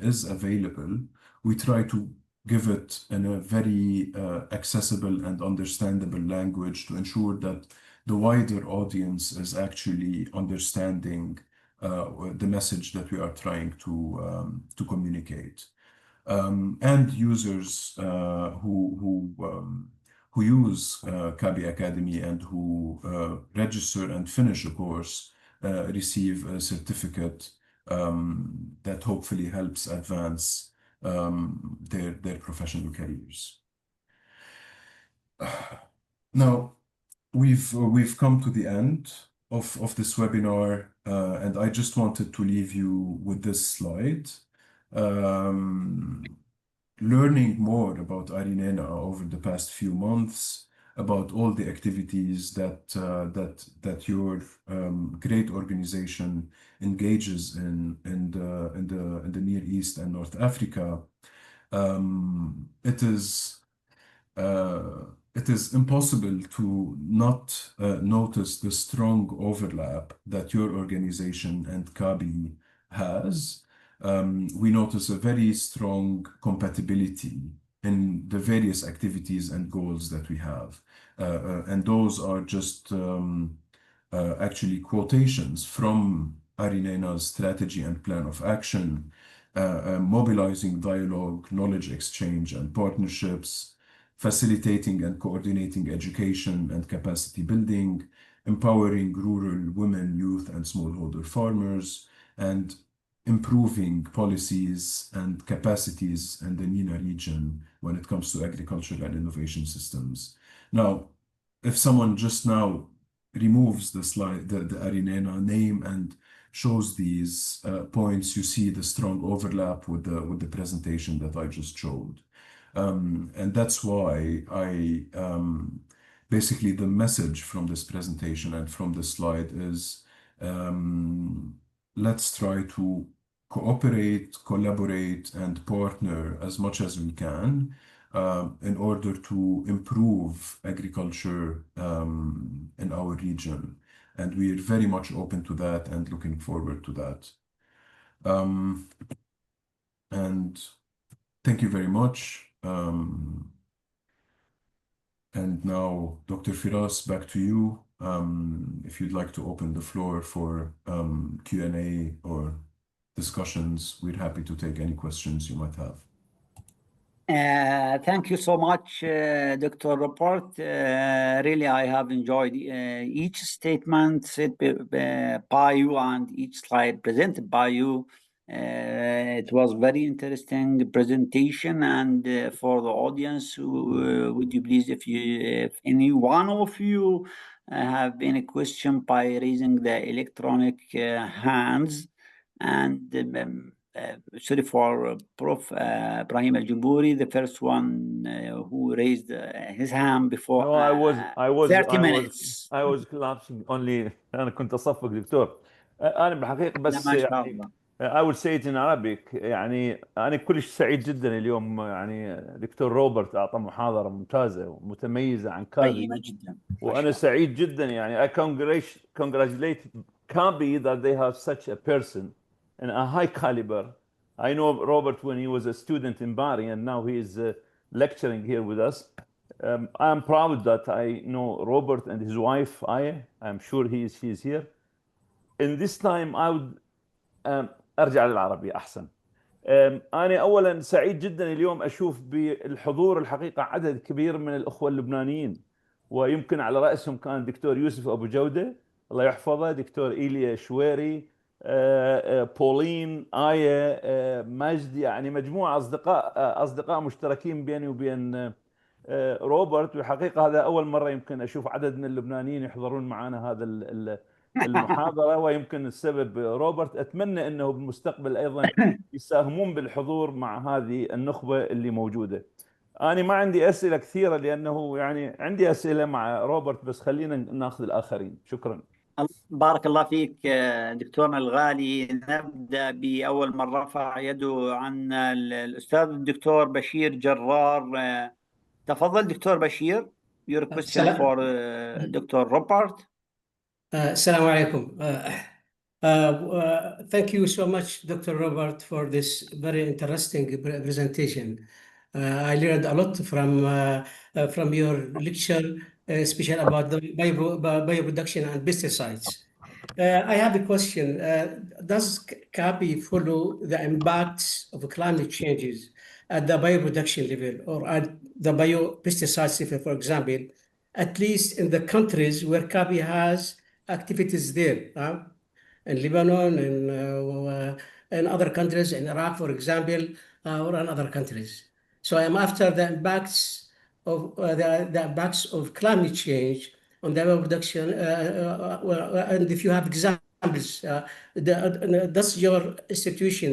is available, we try to give it in a very accessible and understandable language to ensure that the wider audience is actually understanding the message that we are trying to communicate. And users who use CABI Academy and who register and finish a course receive a certificate that hopefully helps advance their professional careers. Now, we've come to the end of this webinar, and I just wanted to leave you with this slide. Learning more about Arinena over the past few months, about all the activities that your great organization engages in the Near East and North Africa. It is impossible to not notice the strong overlap that your organization and CABI has. We notice a very strong compatibility in the various activities and goals that we have. And those are just actually quotations from Arinena's strategy and plan of action, mobilizing dialogue, knowledge exchange, and partnerships, facilitating and coordinating education and capacity building, empowering rural women, youth, and smallholder farmers, and improving policies and capacities in the MENA region when it comes to agricultural and innovation systems. Now, if someone just now removes the slide, the Arinena name and shows these points, you see the strong overlap with the presentation that I just showed. And that's why basically the message from this presentation and from this slide is let's try to cooperate, collaborate, and partner as much as we can in order to improve agriculture in our region. And we're very much open to that and looking forward to that. And thank you very much. And now, Dr. Firas, back to you. If you'd like to open the floor for Q&A or discussions, we're happy to take any questions you might have. Thank you so much, Dr. Report. Really, I have enjoyed each statement said by you and each slide presented by you. It was very interesting presentation, and for the audience, would you please, if any one of you have any question by raising the electronic hands, and sorry for Prof. Ibrahim Al-Jumbouri, the first one who raised his hand before. No, I was 30 minutes. I was collapsing only. أنا كنت أصفق دكتور. أنا بالحقيقة بس ما شاء يعني الله. I would say it in Arabic. يعني أنا كلش سعيد جدا اليوم. يعني دكتور روبرت أعطى محاضرة ممتازة ومتميزة عن كابي. قيمة جدا. وأنا سعيد جدا يعني I congratulate CABI that they have such a person and a high caliber. I know Robert when he was a student in Bari, and now he is lecturing here with us. I'm proud that I know Robert and his wife Aya. I'm sure she is here. In this time I would أرجع للعربي أحسن. أنا أولا سعيد جدا اليوم أشوف بالحضور الحقيقة عدد كبير من الأخوة اللبنانيين، ويمكن على رأسهم كان دكتور يوسف أبو جودة الله يحفظه، دكتور إيليا شويري، بولين، آية، مجد، يعني مجموعة أصدقاء مشتركين بيني وبين روبرت. والحقيقة هذا أول مرة يمكن أشوف عدد من اللبنانيين يحضرون معنا هذا المحاضرة، ويمكن السبب روبرت. أتمنى أنه بالمستقبل أيضا يساهمون بالحضور مع هذه النخبة اللي موجودة. أنا ما عندي أسئلة كثيرة لأنه يعني عندي أسئلة مع روبرت، بس خلينا ناخذ الآخرين. شكرا. بارك الله فيك دكتورنا الغالي. نبدأ بأول من رفع يده عن الأستاذ الدكتور بشير جرار. تفضل دكتور بشير. Your question for Dr. Robert. Assalamu alaikum. Thank you so much, Dr. Robert, for this very interesting presentation. I learned a lot from your lecture, especially about the bioprotection and pesticides. I have a question. Does CABI follow the impacts of climate changes at the bioprotection level or at the biopesticides level, for example, at least in the countries where CABI has activities there, in Lebanon and other countries, in Iraq, for example, or in other countries? So I'm after the impacts the impacts of climate change on the bioproduction, and if you have examples, does your institution,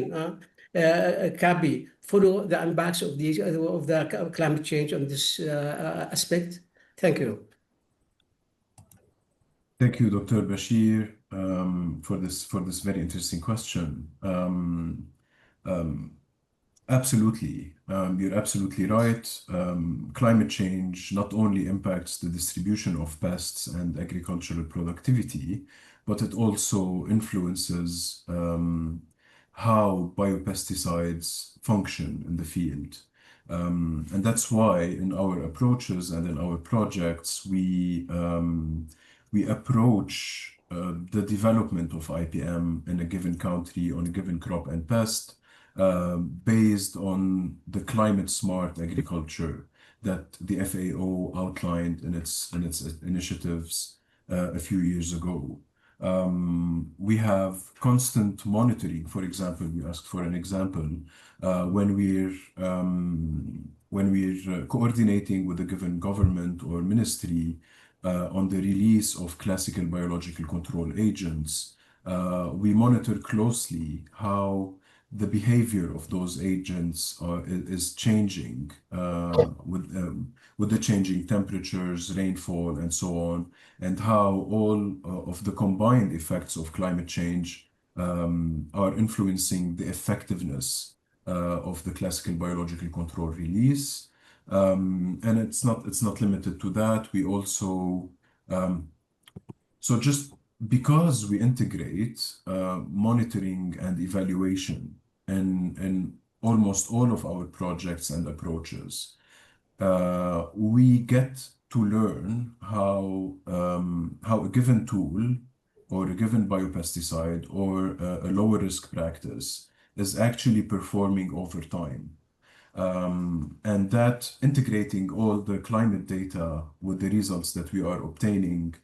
CABI, follow the impacts of the climate change on this aspect? Thank you. Thank you, Dr. Bashir, for this very interesting question. Absolutely, you're absolutely right. Climate change not only impacts the distribution of pests and agricultural productivity, but it also influences how biopesticides function in the field. And that's why in our approaches and in our projects, we approach the development of IPM in a given country on a given crop and pest based on the climate smart agriculture that the FAO outlined in its initiatives a few years ago. We have constant monitoring. For example, you asked for an example. When we're coordinating with a given government or ministry on the release of classical biological control agents, we monitor closely how the behavior of those agents is changing with the changing temperatures, rainfall, and so on, and how all of the combined effects of climate change are influencing the effectiveness of the classical biological control release. And it's not limited to that. We also so just because we integrate monitoring and evaluation in almost all of our projects and approaches, we get to learn how a given tool or a given biopesticide or a lower risk practice is actually performing over time. And that integrating all the climate data with the results that we are obtaining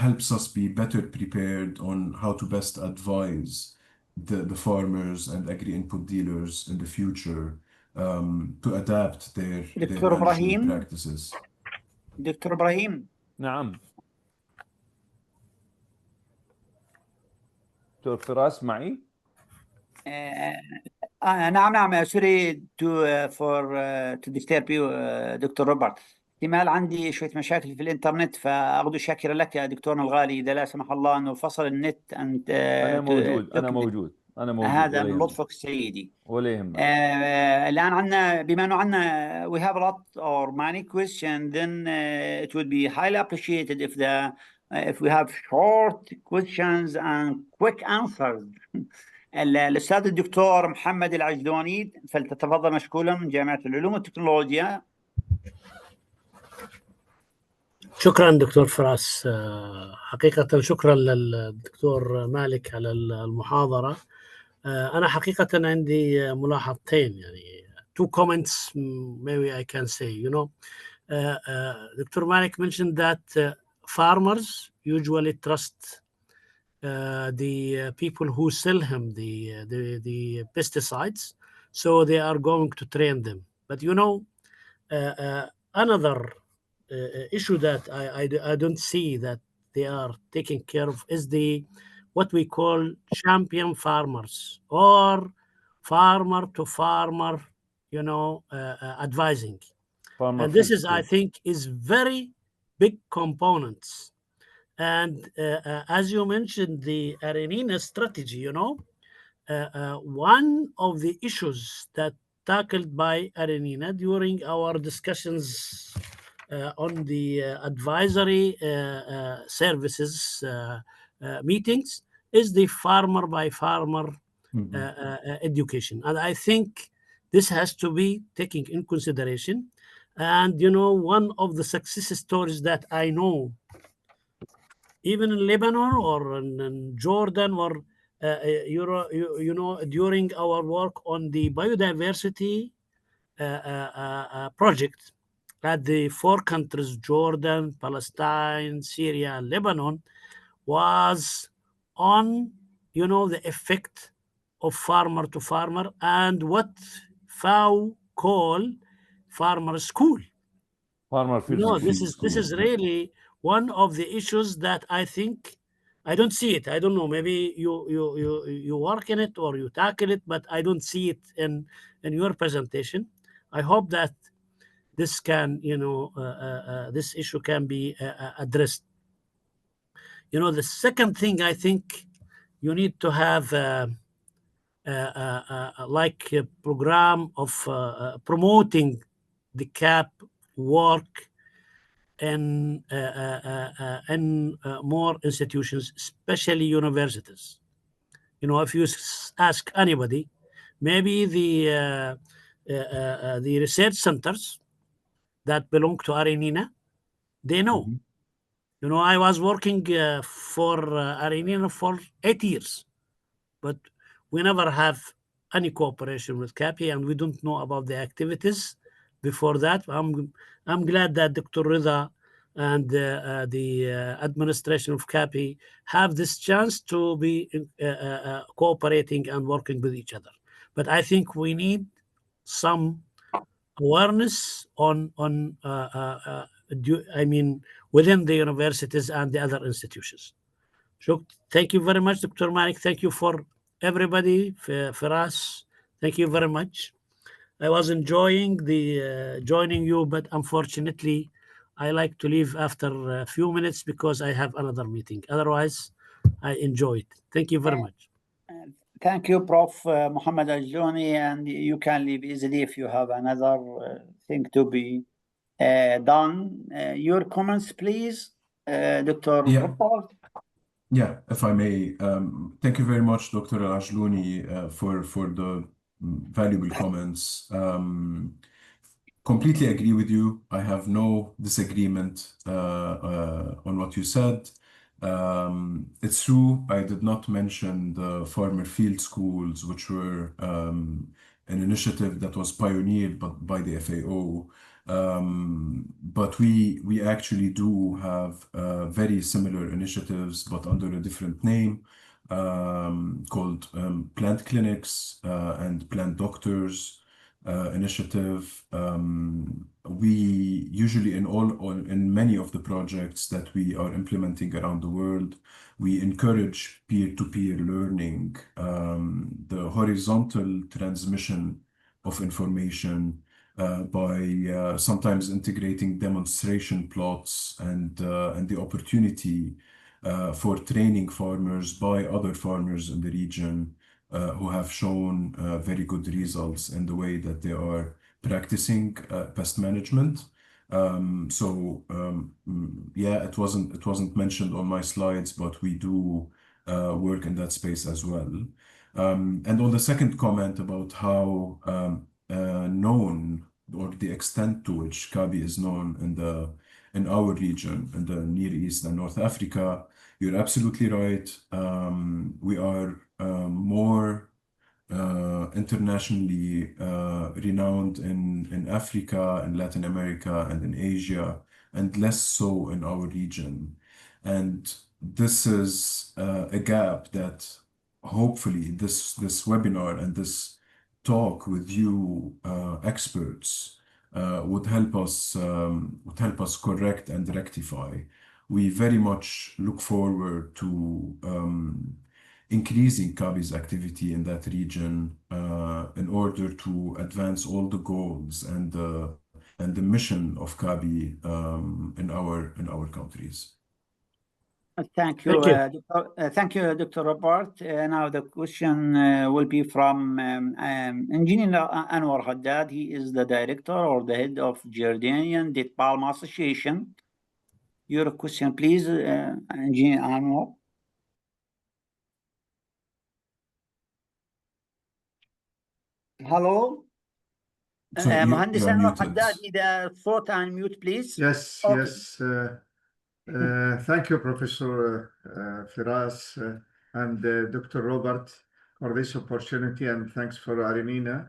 helps us be better prepared on how to best advise the farmers and agri-input dealers in the future to adapt their management practices. دكتور إبراهيم. نعم. دكتور فراس معي؟ نعم. sorry to disturb you دكتور روبرت. احتمال عندي شوية مشاكل في الإنترنت، فأغدو شاكرا لك يا دكتورنا الغالي إذا لا سمح الله أنه فصل النت أنت. أنا موجود. هذا من لطفك سيدي. ولا يهمك. الآن عندنا بما أنه عندنا we have a lot or many questions, then it would be highly appreciated if we have short questions and quick answers. الأستاذ الدكتور محمد العجدوني فلتتفضل مشكورا من جامعة العلوم والتكنولوجيا. شكرا دكتور فراس. حقيقة شكرا للدكتور مالك على المحاضرة. أنا حقيقة عندي ملاحظتين، يعني two comments maybe I can say. Dr. Malek mentioned that farmers usually trust the people who sell him the pesticides. So they are going to train them. But another issue that I don't see that they are taking care of is the what we call champion farmers or farmer to farmer, advising. Farmer And this field is, I school. think, is very big components. And as you mentioned, the Arenina strategy, one of the issues that tackled by Arenina during our discussions on the advisory services meetings is the farmer by farmer education. And I think this has to be taken in consideration. And, one of the success stories that I know, even in Lebanon or in Jordan or during our work on the biodiversity project at the four countries, Jordan, Palestine, Syria, and Lebanon, was on, the effect of farmer to farmer and what FAO call farmer school. Farmer field This school. is really one of the issues that I think I don't see it. I don't know. Maybe you work in it or you tackle it, but I don't see it in your presentation. I hope that this can, this issue can be addressed. The second thing I think you need to have like a program of promoting the CAP work in more institutions, especially universities. If you ask anybody, maybe the research centers that belong to Arenina, they know. I was working for Arenina for 8 years, but we never have any cooperation with CAPI, and we don't know about the activities before that. I'm glad that Dr. Rida and the administration of CAPI have this chance to be cooperating and working with each other. But I think we need some awareness within the universities and the other institutions. So thank you very much, Dr. Malek. Thank you for everybody, for us. Thank you very much. I was enjoying the joining you, but unfortunately, I like to leave after a few minutes because I have another meeting. Otherwise, I enjoyed. Thank you very much. Thank you, Prof. Muhammad Al-Jouni, and you can leave easily if you have another thing to be done. Your comments, please, Dr. Rupert. Yeah, if I may, thank you very much, Dr. Al-Ajlouni, for the valuable comments. Completely agree with you. I have no disagreement on what you said. It's true, I did not mention the farmer field schools, which were an initiative that was pioneered by the FAO. But we actually do have very similar initiatives, but under a different name, called Plant Clinics and Plant Doctors initiative. We usually in many of the projects that we are implementing around the world, we encourage peer-to-peer learning, the horizontal transmission of information by sometimes integrating demonstration plots and the opportunity for training farmers by other farmers in the region who have shown very good results in the way that they are practicing pest management. Yeah, it wasn't mentioned on my slides, but we do work in that space as well. And on the second comment about how known or the extent to which CABI is known in our region, in the Near East and North Africa, you're absolutely right. We are more internationally renowned in Africa, in Latin America, and in Asia, and less so in our region. And this is a gap that hopefully this webinar and this talk with you experts would help us correct and rectify. We very much look forward to increasing CABI's activity in that region in order to advance all the goals and the mission of CABI in our countries. Thank you, thank you, Dr. Robert. Now the question will be from Engineer Anwar Haddad. He is the director or the head of Jordanian Date Palm Association. Your question, please, Engineer Anwar. Hello. مهندس أنور حداد إذا صوت unmute please. Yes, okay. Yes. Thank you, Professor Firas and Dr. Robert, for this opportunity, and thanks for Arimina.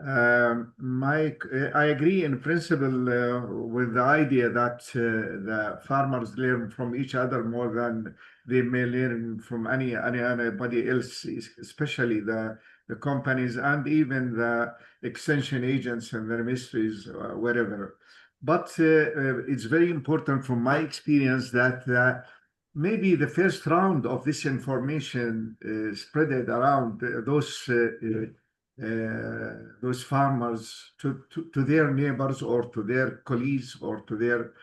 I agree in principle with the idea that the farmers learn from each other more than they may learn from anybody else, especially the companies and even the extension agents and their ministries, wherever. But it's very important from my experience that maybe the first round of this information spread it around those farmers to their neighbors or to their colleagues or to their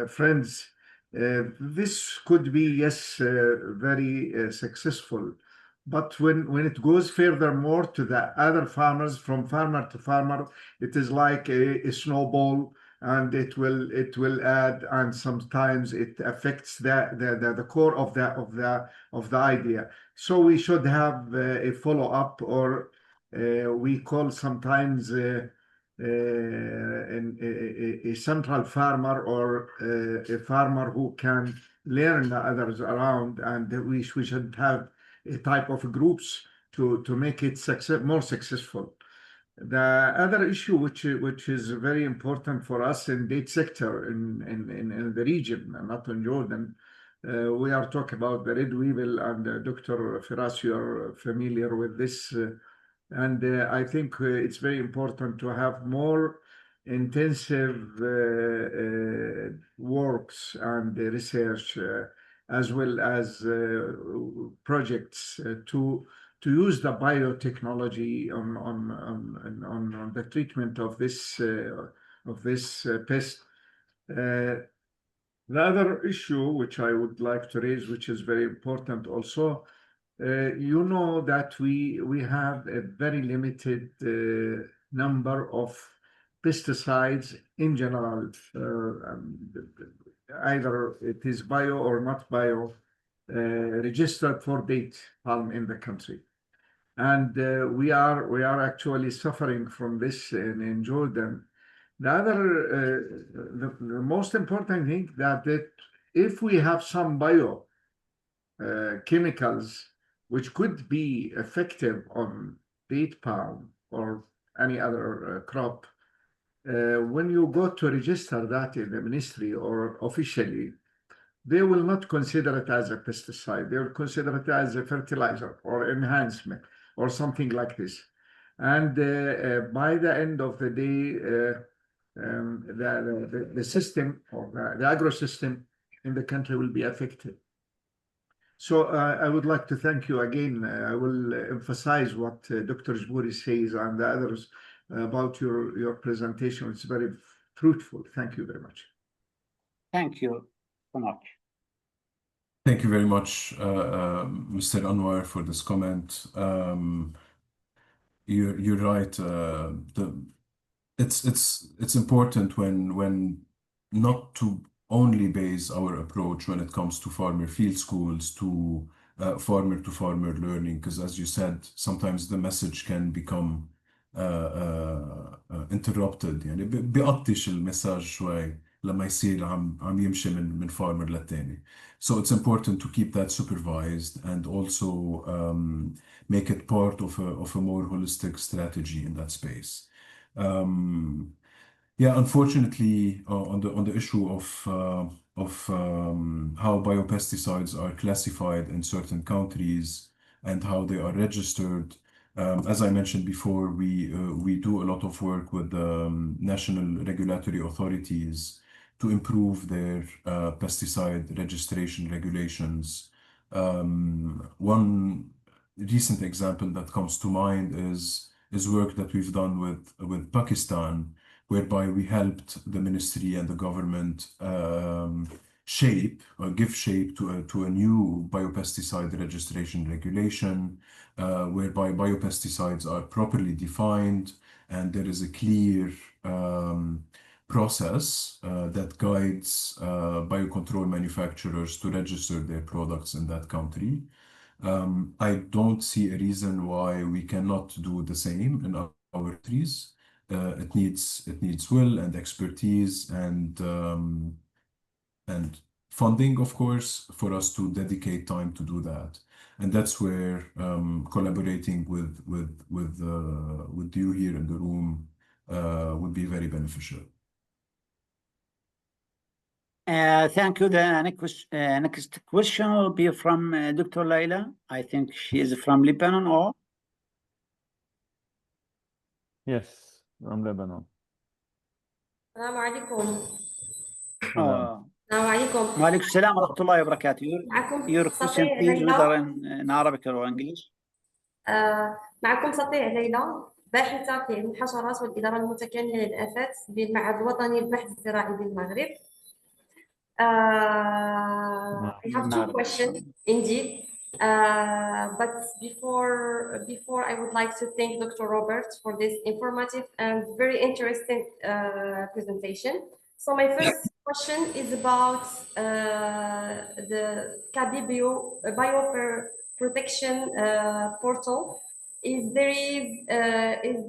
friends. This could be, yes, very successful. But when it goes furthermore to the other farmers, from farmer to farmer, it is like a snowball, and it will add, and sometimes it affects the core of the idea. So we should have a follow-up, or we call sometimes a central farmer, or a farmer who can learn the others around, and we should have a type of groups to make it more successful. The other issue, which is very important for us in date sector in the region, and not in Jordan, we are talking about the red weevil, and Dr. Firas, you are familiar with this. And I think it's very important to have more intensive works and research, as well as projects to use the biotechnology on the treatment of this pest. The other issue which I would like to raise, which is very important also, you know that we have a very limited number of pesticides in general, either it is bio or not bio, registered for date palm in the country. And we are actually suffering from this in Jordan. The other, the most important thing that if we have some bio chemicals which could be effective on date palm or any other crop, when you go to register that in the ministry or officially, they will not consider it as a pesticide. They will consider it as a fertilizer or enhancement or something like this. And by the end of the day, the system, or the agro system in the country, will be affected. So I would like to thank you again. I will emphasize what Dr. Jbouri says and the others about your presentation. It's very fruitful. Thank you very much. Thank you so much. Thank you very much, Mr. Anwar, for this comment. You're right. It's important when not to only base our approach when it comes to farmer field schools to farmer learning, because as you said, sometimes the message can become interrupted. يعني بيقطش المساج شوي لما يصير عم يمشي من farmer للتاني. So it's important to keep that supervised and also make it part of a more holistic strategy in that space. Yeah, unfortunately, on the issue of how biopesticides are classified in certain countries and how they are registered, as I mentioned before, we do a lot of work with national regulatory authorities to improve their pesticide registration regulations. One recent example that comes to mind is work that we've done with Pakistan, whereby we helped the ministry and the government shape or give shape to a new biopesticide registration regulation, whereby biopesticides are properly defined and there is a clear process that guides biocontrol manufacturers to register their products in that country. I don't see a reason why we cannot do the same in our countries. It needs will and expertise and funding, of course, for us to dedicate time to do that. And that's where collaborating with you here in the room would be very beneficial. Thank you. The next question will be from Dr. Layla. I think she is from Lebanon, or? Yes, from Lebanon. السلام عليكم. السلام عليكم. وعليكم السلام ورحمة الله وبركاته. Your question, please, whether in Arabic or English. معكم سطيع ليلى، باحثة في علم الحشرات والإدارة المتكاملة للآفات بالمعهد الوطني للبحث الزراعي بالمغرب. I have two questions indeed. But before I would like to thank Dr. Robert for this informative and very interesting presentation. So my first question is about the CABI BioProtection portal. Is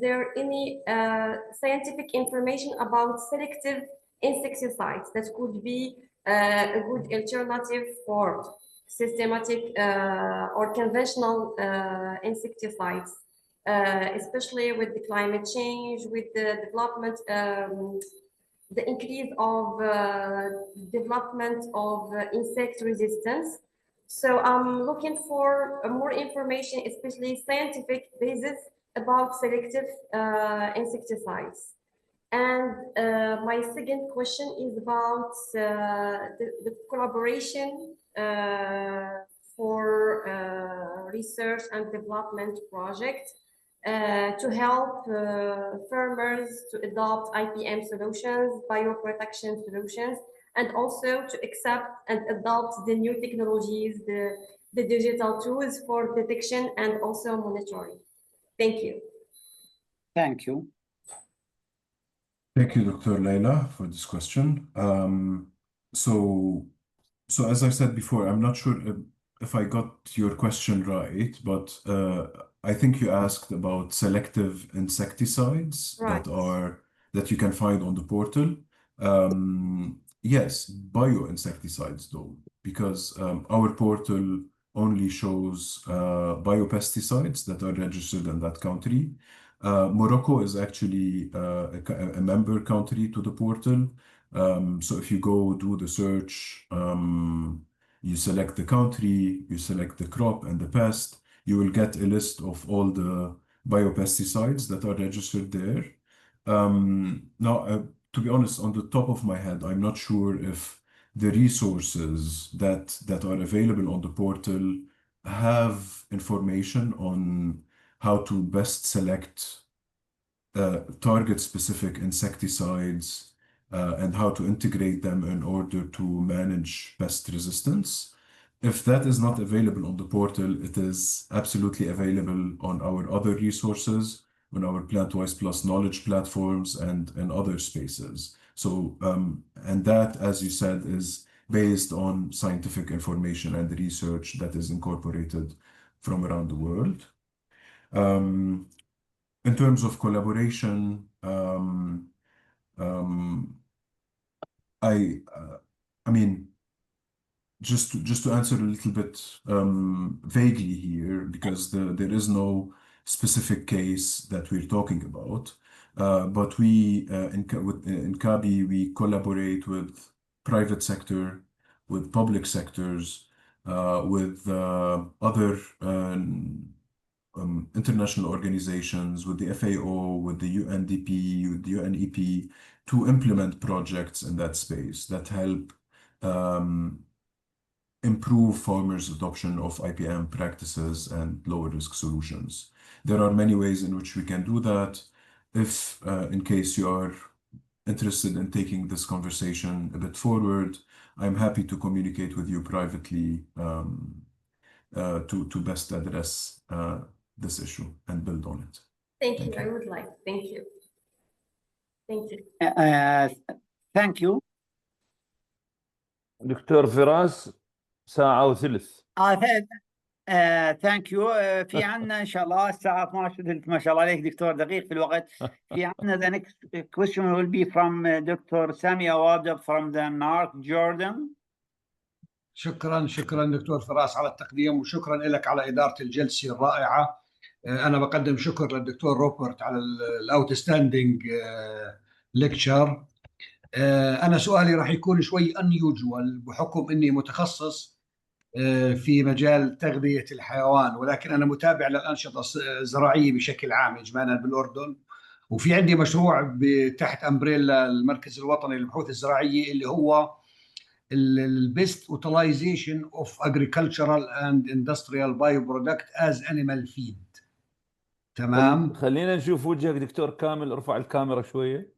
there any scientific information about selective insecticides that could be a good alternative for systematic or conventional insecticides, especially with the climate change, with the development, the increase of development of insect resistance. So I'm looking for more information, especially scientific basis about selective insecticides. And my second question is about the collaboration for research and development project to help farmers to adopt IPM solutions, bioprotection solutions, and also to accept and adopt the new technologies, the digital tools for detection and also monitoring. Thank you. Thank you. Thank you, Dr. Layla, for this question. So as I said before, I'm not sure if I got your question right, but I think you asked about selective insecticides that you can find on the portal. Yes, bioinsecticides though, because our portal only shows biopesticides that are registered in that country. Morocco is actually a member country to the portal. So if you go do the search, you select the country, you select the crop and the pest, you will get a list of all the biopesticides that are registered there. Now, to be honest, on the top of my head, I'm not sure if the resources that are available on the portal have information on how to best select target-specific insecticides and how to integrate them in order to manage pest resistance. If that is not available on the portal, it is absolutely available on our other resources, on our PlantWise Plus knowledge platforms and other spaces. So, and that, as you said, is based on scientific information and research that is incorporated from around the world. In terms of collaboration, I mean, just to answer a little bit vaguely here, because there is no specific case that we're talking about. But we in CABI, we collaborate with private sector, with public sectors, with other international organizations, with the FAO, with the UNDP, with the UNEP, to implement projects in that space that help improve farmers' adoption of IPM practices and lower risk solutions. There are many ways in which we can do that. If, in case you are interested in taking this conversation a bit forward, I'm happy to communicate with you privately to best address this issue and build on it. Thank you. I would like. Thank you. Thank you. Thank you. دكتور فراس ساعة وثلث. ثانك يو. في عندنا ان شاء الله الساعه 12 ثلث. ما شاء الله عليك دكتور دقيق في الوقت. في عندنا the next question will be from Dr. Sami Awad from the North Jordan. شكرا دكتور فراس على التقديم، وشكرا لك على إدارة الجلسة الرائعة. أنا بقدم شكر للدكتور روبرت على الأوتستاندينج ليكتشر. أنا سؤالي راح يكون شوي unusual بحكم أني متخصص في مجال تغذية الحيوان، ولكن أنا متابع للأنشطة الزراعية بشكل عام إجمالا بالأردن، وفي عندي مشروع تحت أمبريلا المركز الوطني للبحوث الزراعية اللي هو البيست utilization of agricultural and industrial bioproduct as animal feed. تمام. خلينا نشوف وجهك دكتور كامل، ارفع الكاميرا شوية.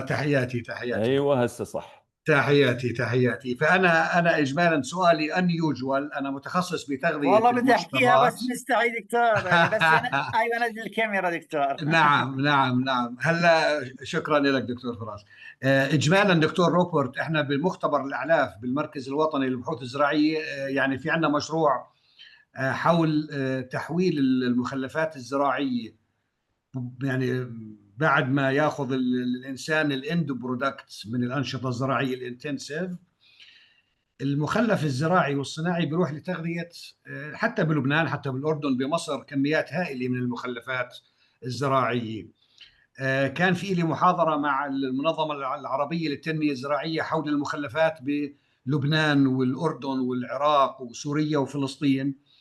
تحياتي. ايوه هسه صح. تحياتي. فانا اجمالا سؤالي unusual. انا متخصص بتغذيه والله بدي احكيها بس مستحي دكتور. بس انا ايوه نزل الكاميرا دكتور. نعم. هلا شكرا لك دكتور فراس. اجمالا دكتور روبرت، احنا بمختبر الاعلاف بالمركز الوطني للبحوث الزراعيه يعني في عندنا مشروع حول تحويل المخلفات الزراعيه، يعني بعد ما ياخذ الانسان الاند برودكتس من الانشطه الزراعيه الانتنسيف، المخلف الزراعي والصناعي بيروح لتغذيه حتى بلبنان، حتى بالاردن، بمصر كميات هائله من المخلفات الزراعيه. كان في لي محاضره مع المنظمه العربيه للتنميه الزراعيه حول المخلفات بلبنان والاردن والعراق وسوريا وفلسطين.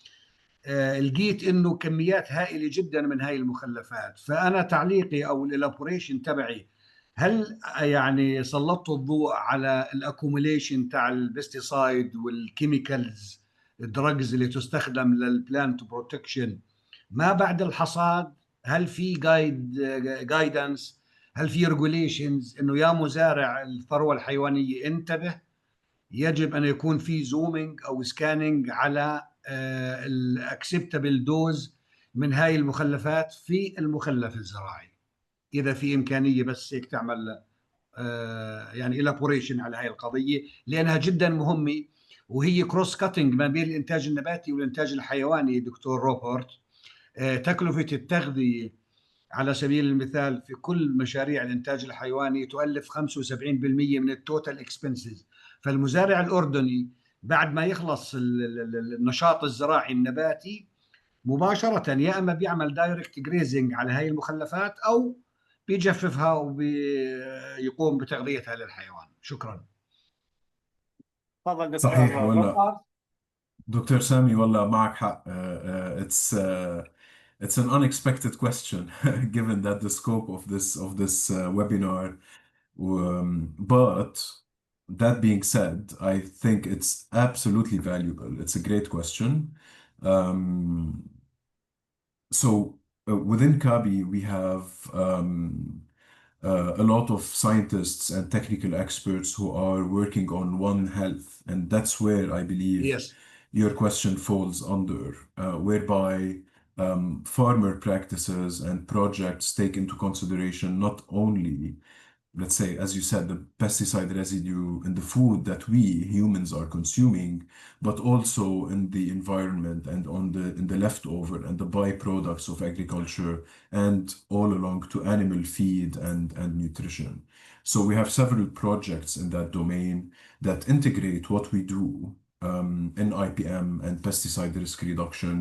لقيت انه كميات هائله جدا من هاي المخلفات. فانا تعليقي او الالابوريشن تبعي، هل يعني سلطتوا الضوء على الاكوميليشن تاع البستيسايد والكيميكالز الدراجز اللي تستخدم للبلانت بروتكشن ما بعد الحصاد؟ هل في جايدنس؟ هل في ريجوليشنز انه يا مزارع الثروه الحيوانيه انتبه، يجب ان يكون في زومينج او سكانينج على الاكسبتابل دوز من هاي المخلفات في المخلف الزراعي؟ اذا في امكانيه بس هيك تعمل يعني إلابوريشن على هاي القضيه، لانها جدا مهمه، وهي كروس كاتنج ما بين الانتاج النباتي والانتاج الحيواني. دكتور روبرت، تكلفه التغذيه على سبيل المثال في كل مشاريع الانتاج الحيواني تؤلف 75% من التوتال اكسبنسز. فالمزارع الاردني بعد ما يخلص النشاط الزراعي النباتي مباشرة يا اما بيعمل دايركت جريزنج على هاي المخلفات او بيجففها وبيقوم بتغذيتها للحيوان. شكرا. تفضل دكتور. صحيح والله دكتور سامي، والله معك حق. It's an unexpected question given that the scope of this webinar. But that being said, I think it's absolutely valuable. It's a great question. Within CABI, we have a lot of scientists and technical experts who are working on One Health, and that's where I believe your question falls under, whereby farmer practices and projects take into consideration not only, let's say, as you said, the pesticide residue in the food that we humans are consuming, but also in the environment and in the leftover and the byproducts of agriculture and all along to animal feed and nutrition. So we have several projects in that domain that integrate what we do in IPM and pesticide risk reduction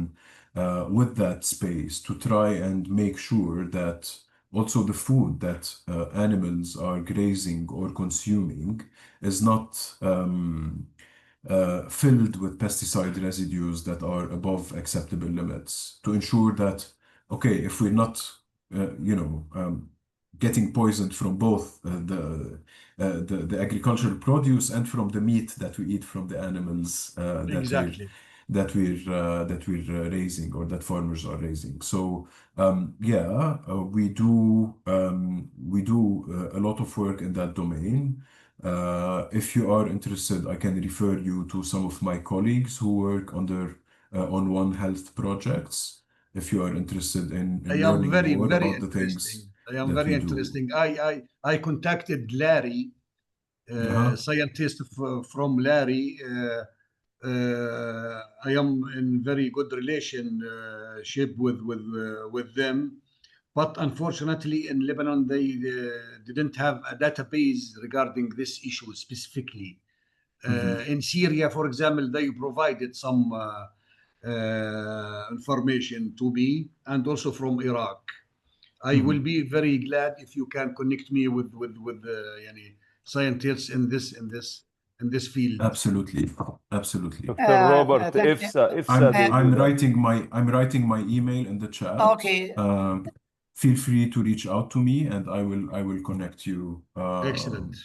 with that space to try and make sure that also the food that animals are grazing or consuming is not filled with pesticide residues that are above acceptable limits, to ensure that, okay, if we're not, getting poisoned from both the agricultural produce and from the meat that we eat from the animals Exactly. that we're raising, or that farmers are raising. So we do a lot of work in that domain. If you are interested, I can refer you to some of my colleagues who work on One Health projects. If you are interested in I am learning very, more very about the interesting. things I am that very we do. interesting. I contacted Larry, Uh-huh. scientist from Larry. I am in very good relationship with them, but unfortunately in Lebanon they didn't have a database regarding this issue specifically. In Syria, for example, they provided some information to me, and also from Iraq. I will be very glad if you can connect me with يعني scientists in this field. Absolutely. Dr. Robert, thank you. I'm writing my email in the chat. Okay. Feel free to reach out to me, and I will connect you Excellent.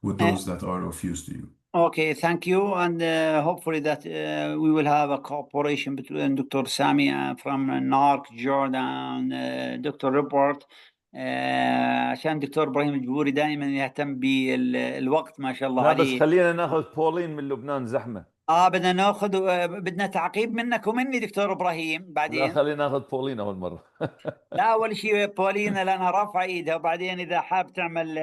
with those that are of use to you. Okay, thank you. And hopefully that we will have a cooperation between Dr. Sami from NARC, Jordan, Dr. Robert, عشان دكتور إبراهيم الجبوري دائما يهتم بالوقت ما شاء الله لا بس عليه. خلينا ناخذ بولين من لبنان زحمة. بدنا ناخذ بدنا تعقيب منك ومني دكتور إبراهيم لا بعدين. خلينا ناخذ بولين أول مرة. لا أول شيء بولينا لأنها رافعة إيدها، وبعدين إذا حاب تعمل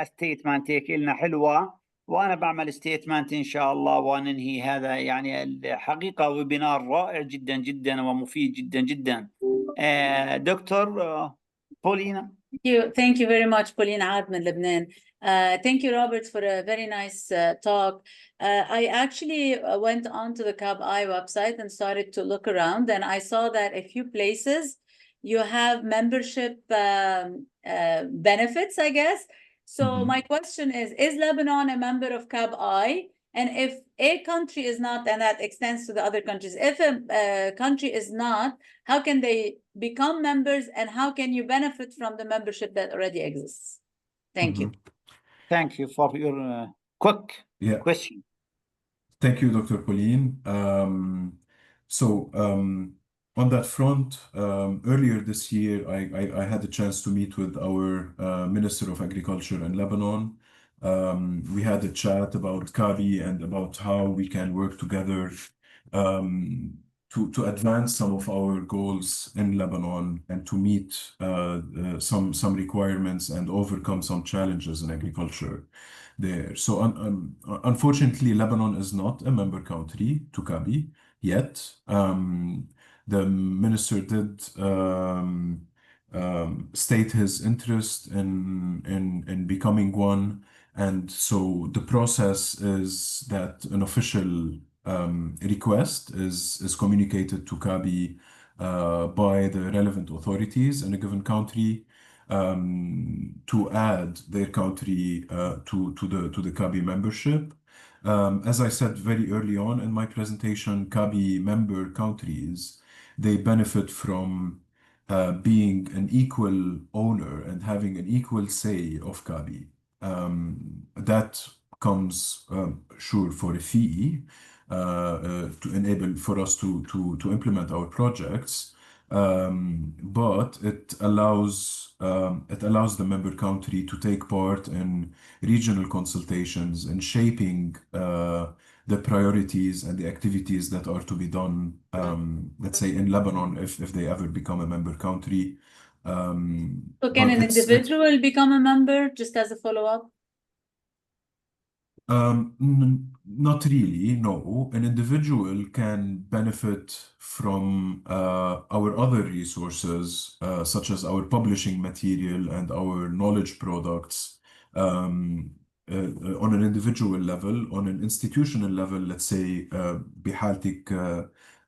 ستيتمنت هيك لنا حلوة، وأنا بعمل ستيتمنت إن شاء الله وننهي هذا. يعني الحقيقة ويبينار رائع جدا جدا ومفيد جدا جدا. دكتور بولينا. Thank you very much, Pauline Adman, Lebanon. Thank you, Robert, for a very nice talk. I actually went onto the CABI website and started to look around, and I saw that a few places you have membership benefits, I guess. So my question is Lebanon a member of CABI? And if a country is not, and that extends to the other countries, if a country is not, how can they become members, and how can you benefit from the membership that already exists? Thank you. Thank you for your quick question. Thank you, Dr. Pauline. On that front, earlier this year, I had a chance to meet with our Minister of Agriculture in Lebanon. We had a chat about CABI and about how we can work together to advance some of our goals in Lebanon and to meet some requirements and overcome some challenges in agriculture there. So unfortunately, Lebanon is not a member country to CABI yet. The minister did state his interest in becoming one. And so the process is that an official request is communicated to CABI by the relevant authorities in a given country to add their country to the CABI membership. As I said very early on in my presentation, CABI member countries, they benefit from being an equal owner and having an equal say of CABI. That comes sure for a fee to enable for us to implement our projects, but it allows the member country to take part in regional consultations and shaping the priorities and the activities that are to be done, let's say in Lebanon, if they ever become a member country. So can an individual become a member, just as a follow-up? Not really, no. An individual can benefit from our other resources, such as our publishing material and our knowledge products, on an individual level. On an institutional level, let's say بحالتك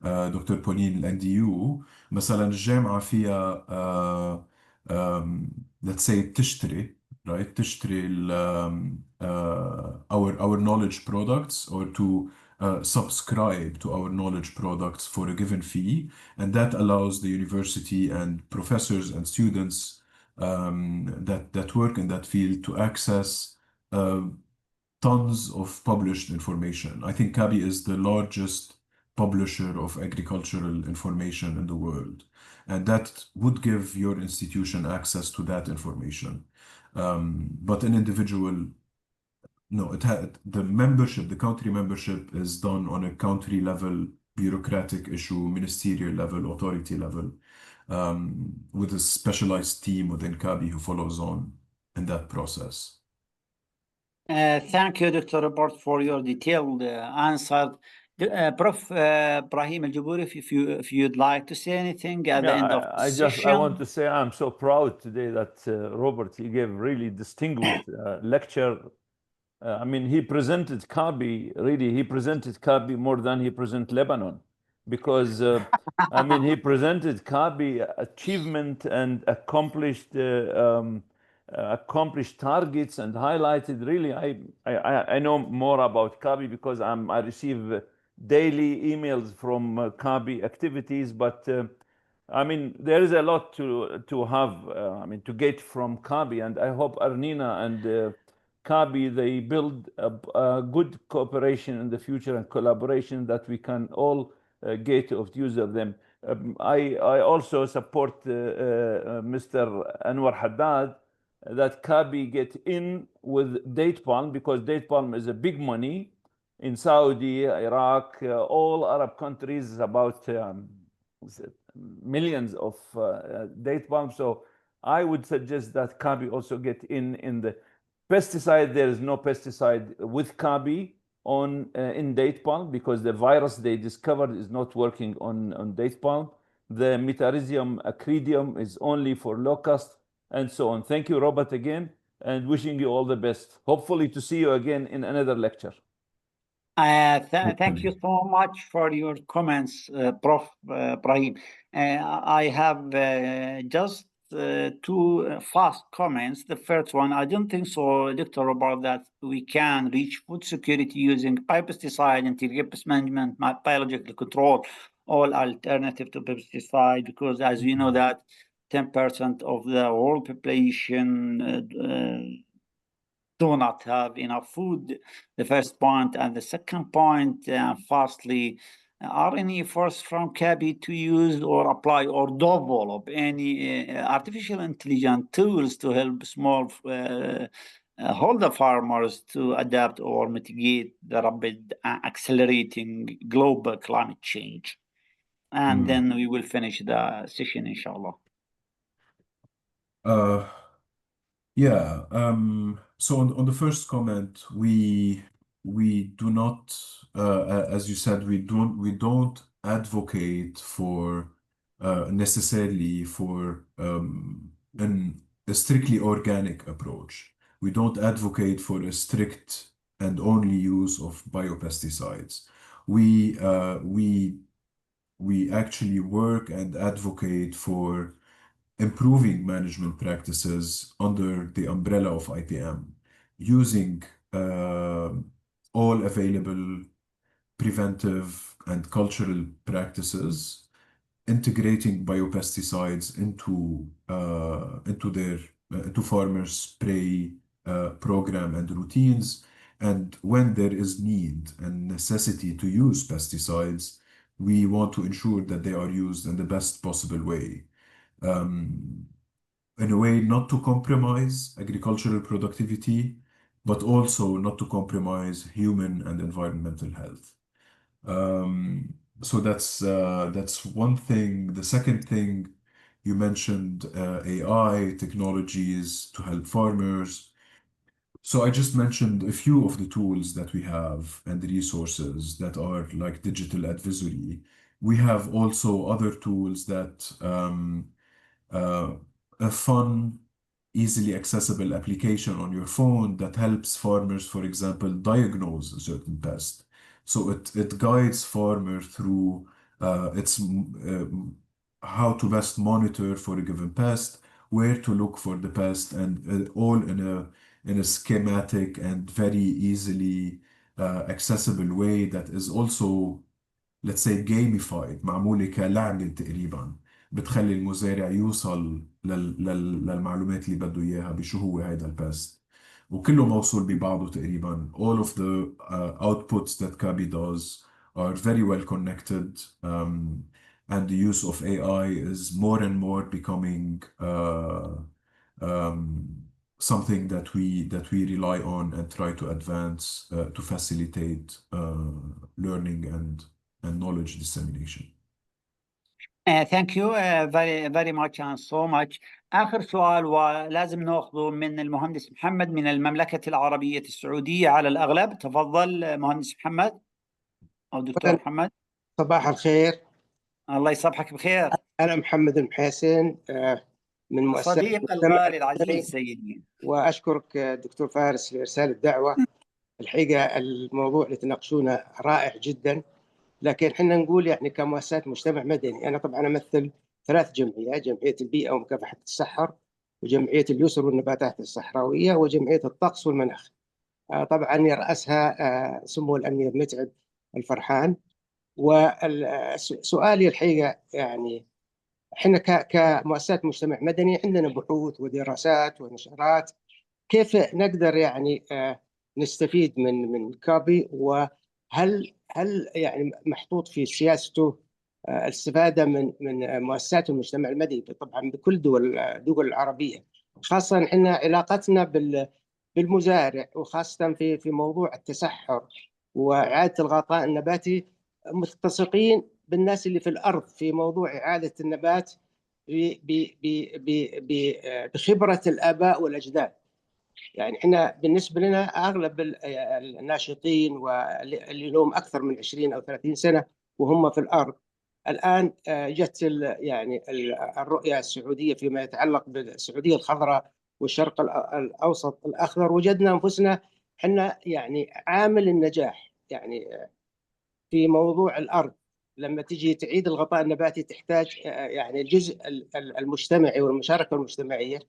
دكتور بولين ال NDU مثلا الجامعة فيها let's say تشتري, right? تشتري our knowledge products, or to subscribe to our knowledge products for a given fee, and that allows the university and professors and students that work in that field to access tons of published information. I think CABI is the largest publisher of agricultural information in the world, and that would give your institution access to that information. But an individual, no, the membership, the country membership is done on a country level, bureaucratic issue, ministerial level, authority level, with a specialized team within CABI who follows on in that process. Thank you, Dr. Robert, for your detailed answer. Prof. Brahim Al-Jabouri, if you'd like to say anything at the end of the session. I want to say I'm so proud today that Robert, he gave really distinguished lecture. I mean, he presented CABI, really, he presented CABI more than he presented Lebanon, because I mean, he presented CABI achievement and accomplished targets, and highlighted really. I know more about CABI because I receive daily emails from CABI activities, but I mean, there is a lot to have. I mean, to get from CABI, and I hope Arnina and CABI, they build a good cooperation in the future and collaboration that we can all get of use of them. I also support Mr. Anwar Haddad that CABI get in with date palm, because date palm is a big money in Saudi, Iraq, all Arab countries, about millions of date palm. So I would suggest that CABI also get in the pesticide. There is no pesticide with CABI in date palm, because the virus they discovered is not working on date palm. The Metarhizium acridum is only for locust, and so on. Thank you, Robert, again, and wishing you all the best. Hopefully to see you again in another lecture. Thank you so much for your comments, Prof. Brahim. I have just two fast comments. The first one, I don't think so, Dr. Robert, that we can reach food security using pesticide, integrated pest management, biological control, all alternative to pesticide, because as we know that 10% of the world population do not have enough food, the first point. And the second point, firstly, are any efforts from CABI to use or apply or develop any artificial intelligence tools to help small holder farmers to adapt or mitigate the rapid accelerating global climate change? And then we will finish the session, inshallah. Yeah. So on the first comment, we do not, as you said, we don't advocate for necessarily for a strictly organic approach. We don't advocate for a strict and only use of biopesticides. We actually work and advocate for improving management practices under the umbrella of IPM, using all available preventive and cultural practices, integrating biopesticides into farmers' spray program and routines. And when there is need and necessity to use pesticides, we want to ensure that they are used in the best possible way. In a way not to compromise agricultural productivity, but also not to compromise human and environmental health. So that's one thing. The second thing, you mentioned AI technologies to help farmers. So I just mentioned a few of the tools that we have and the resources that are like digital advisory. We have also other tools that a fun, easily accessible application on your phone that helps farmers, for example, diagnose a certain pest. So it guides farmers through how to best monitor for a given pest, where to look for the pest, and all in a schematic and very easily accessible way that is also, let's say, gamified، معمولة كلعبة تقريبا، بتخلي المزارع يوصل للمعلومات اللي بده إياها بشو هو هيدا الباست، وكله موصول ببعضه تقريبا. All of the outputs that CABI does are very well connected, and the use of AI is more and more becoming something that we rely on and try to advance to facilitate learning and knowledge dissemination. Thank you very much and so much. آخر سؤال ولازم نأخذه من المهندس محمد من المملكة العربية السعودية على الأغلب. تفضل مهندس محمد أو دكتور محمد. صباح الخير. الله يصبحك بخير. أنا محمد المحيسن من مؤسسة صديق الغالي العزيز سيدي، وأشكرك دكتور فارس لإرسال الدعوة. الحقيقة الموضوع اللي تناقشونه رائع جدا، لكن احنا نقول يعني كمؤسسات مجتمع مدني، أنا طبعا أمثل 3 جمعيات: جمعية البيئة ومكافحة السحر، وجمعية اليسر والنباتات الصحراوية، وجمعية الطقس والمناخ. طبعا يرأسها سمو الأمير متعب الفرحان. وسؤالي الحقيقة يعني احنا كمؤسسات مجتمع مدني عندنا بحوث ودراسات ونشرات، كيف نقدر يعني نستفيد من كابي؟ وهل يعني محطوط في سياسته الاستفادة من مؤسسات المجتمع المدني طبعا بكل دول العربية، خاصة احنا علاقتنا بالمزارع، وخاصة في موضوع التسحر وإعادة الغطاء النباتي، ملتصقين بالناس اللي في الأرض في موضوع إعادة النبات بخبرة الآباء والأجداد. يعني إحنا بالنسبة لنا أغلب الناشطين واللي لهم أكثر من 20 أو 30 سنة وهم في الأرض، الآن جت يعني الرؤية السعودية فيما يتعلق بالسعودية الخضراء والشرق الأوسط الأخضر، وجدنا أنفسنا إحنا يعني عامل النجاح يعني في موضوع الأرض. لما تجي تعيد الغطاء النباتي تحتاج يعني الجزء المجتمعي والمشاركة المجتمعية،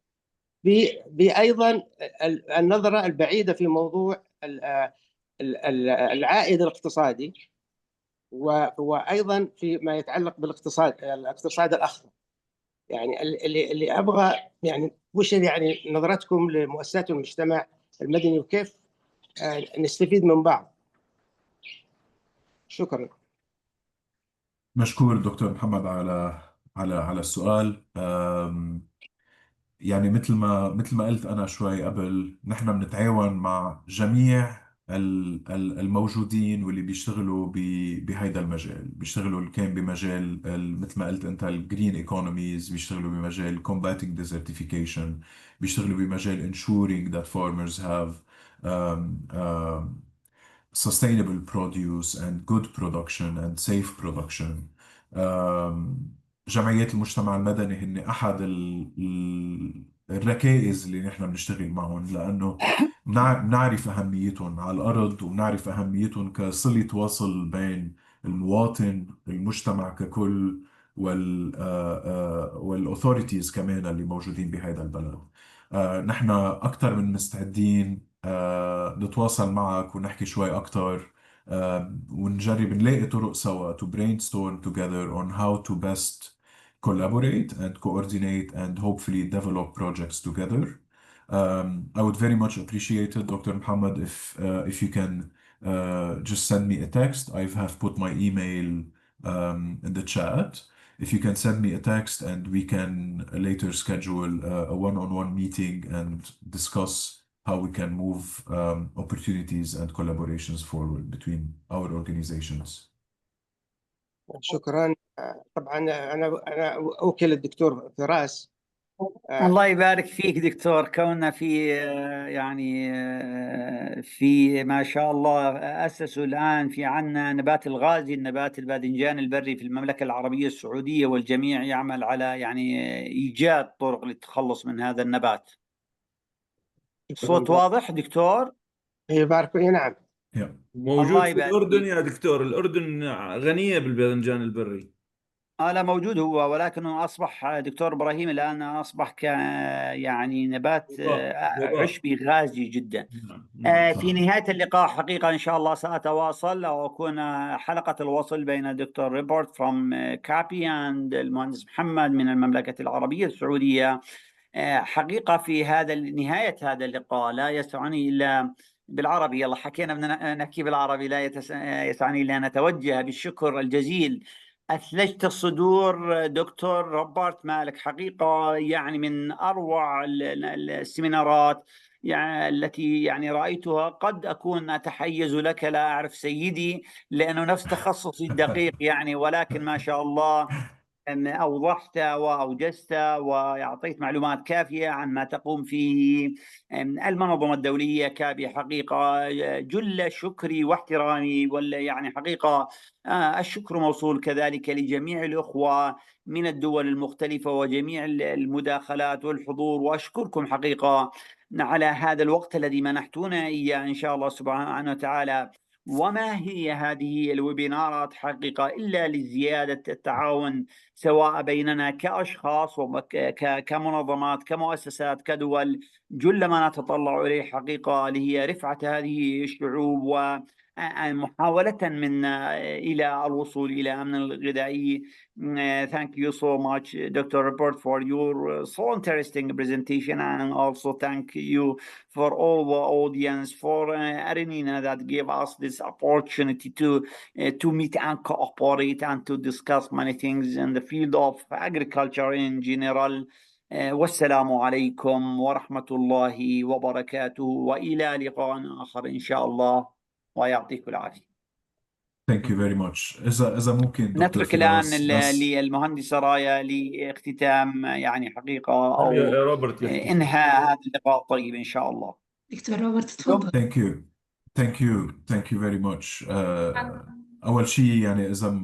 بأيضا النظرة البعيدة في موضوع العائد الاقتصادي، وأيضا فيما يتعلق الاقتصاد الأخضر. يعني اللي أبغى يعني وش يعني نظرتكم لمؤسسات المجتمع المدني وكيف نستفيد من بعض؟ شكرا. مشكور دكتور محمد على السؤال. يعني مثل ما قلت أنا شوي قبل، نحن بنتعاون مع جميع الموجودين واللي بيشتغلوا بهيدا المجال. بيشتغلوا اللي كان بمجال مثل ما قلت أنت الجرين ايكونوميز، بيشتغلوا بمجال combating desertification، بيشتغلوا بمجال ensuring that farmers have sustainable produce and good production and safe production. جمعيات المجتمع المدني هن أحد الركائز اللي نحن بنشتغل معهم، لأنه بنعرف أهميتهم على الأرض، وبنعرف أهميتهم كصلة وصل بين المواطن، المجتمع ككل، والأثوريتيز كمان اللي موجودين بهذا البلد. نحن أكثر من مستعدين نتواصل معك ونحكي شوي أكثر، ونجرب نلاقي طرق سوا to brainstorm together on how to best collaborate and coordinate and hopefully develop projects together. I would very much appreciate it, Dr. Muhammad, if you can just send me a text. I have put my email in the chat. If you can send me a text and we can later schedule a one-on-one meeting and discuss how we can move opportunities and collaborations forward between our organizations. شكرا. طبعا أنا أوكل الدكتور فراس. الله يبارك فيك دكتور. كوننا في يعني في ما شاء الله أسسوا الآن في عنا نبات الغازي، النبات الباذنجان البري في المملكة العربية السعودية، والجميع يعمل على يعني إيجاد طرق للتخلص من هذا النبات. الصوت واضح دكتور؟ يبارك. نعم موجود في الأردن يا دكتور. الأردن غنية بالباذنجان البري. لا موجود هو، ولكنه أصبح دكتور إبراهيم الآن أصبح يعني نبات عشبي غازي جدا. في نهاية اللقاء حقيقة إن شاء الله سأتواصل أو أكون حلقة الوصل بين الدكتور روبرت from CABI والمهندس محمد من المملكة العربية السعودية. حقيقة في نهاية هذا اللقاء لا يسعني إلا بالعربي، يلا حكينا بدنا نحكي بالعربي، لا يسعني إلا أن أتوجه بالشكر الجزيل. أثلجت الصدور دكتور روبرت مالك، حقيقة يعني من أروع السيمينارات يعني التي يعني رأيتها. قد أكون أتحيز لك، لا أعرف سيدي، لأنه نفس تخصصي الدقيق يعني، ولكن ما شاء الله أن أوضحت وأوجزت وأعطيت معلومات كافية عن ما تقوم فيه المنظمة الدولية كابي. حقيقة جل شكري واحترامي، ولا يعني حقيقة الشكر موصول كذلك لجميع الأخوة من الدول المختلفة وجميع المداخلات والحضور، وأشكركم حقيقة على هذا الوقت الذي منحتونا إياه إن شاء الله سبحانه وتعالى. وما هي هذه الويبينارات حقيقة إلا لزيادة التعاون سواء بيننا كأشخاص وكمنظمات كمؤسسات كدول. جل ما نتطلع إليه حقيقة هي رفعة هذه الشعوب ومحاولة منا إلى الوصول إلى أمن الغذائي. Thank you so much, Dr. Robert, for your so interesting presentation, and also thank you for all the audience for Arenina that gave us this opportunity to meet and cooperate and to discuss many things in the field of agriculture in general. والسلام عليكم ورحمة الله وبركاته، وإلى لقاء آخر إن شاء الله، ويعطيكم العافية. Thank you very much. إذا ممكن دكتور نترك الآن فراس بس للمهندسة رايا لاختتام يعني حقيقة أو روبرت يحكي. إنهاء هذا اللقاء الطيب إن شاء الله. دكتور روبرت تفضل. Thank you very much. أول شيء يعني إذا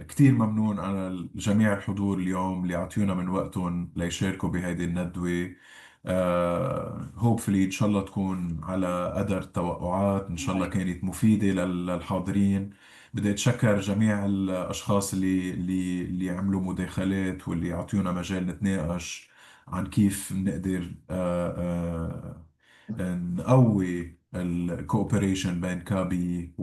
كتير ممنون على جميع الحضور اليوم اللي عطيونا من وقتهم ليشاركوا بهذه الندوة. hopefully إن شاء الله تكون على قدر التوقعات، إن شاء الله كانت مفيدة للحاضرين. بدي أتشكر جميع الأشخاص اللي عملوا مداخلات واللي عطيونا مجال نتناقش عن كيف نقدر نقوي الكوبريشن بين كابي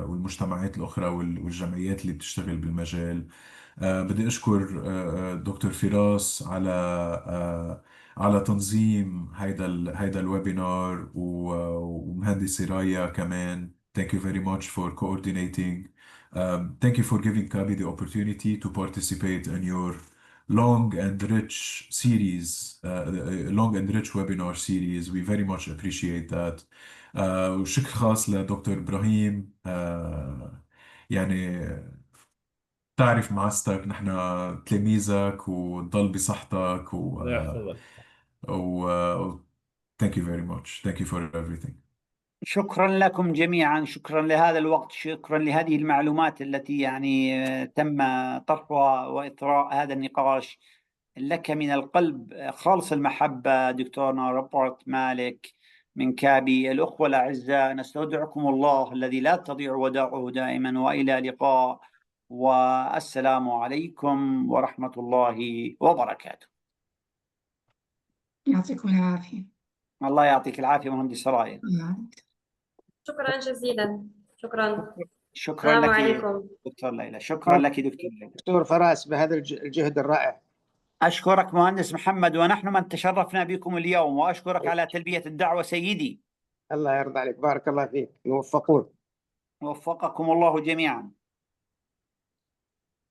والمجتمعات الأخرى والجمعيات اللي بتشتغل بالمجال. بدي أشكر دكتور فراس على تنظيم هيدا الويبينار، ومهندسة رايا كمان. Thank you very much for coordinating. Thank you for giving CABI the opportunity to participate in your long and rich series, long and rich webinar series. We very much appreciate that. وشكر خاص لدكتور إبراهيم. يعني تعرف معستك، نحن تلاميذك، وتضل بصحتك الله يحفظك. thank you very much. Thank you for everything. شكرا لكم جميعا، شكرا لهذا الوقت، شكرا لهذه المعلومات التي يعني تم طرحها وإثراء هذا النقاش. لك من القلب خالص المحبة دكتورنا روبرت مالك من كابي. الأخوة الأعزاء، نستودعكم الله الذي لا تضيع ودائعه دائما، وإلى لقاء، والسلام عليكم ورحمة الله وبركاته. يعطيكم العافية. الله يعطيك العافية مهندس رايا. شكرا جزيلا. شكرا السلام لك عليكم دكتور ليلى. شكرا لك دكتور ليلى. دكتور فراس بهذا الجهد الرائع. أشكرك مهندس محمد، ونحن من تشرفنا بكم اليوم، وأشكرك على تلبية الدعوة سيدي. الله يرضى عليك، بارك الله فيك، موفقون. وفقكم الله جميعا.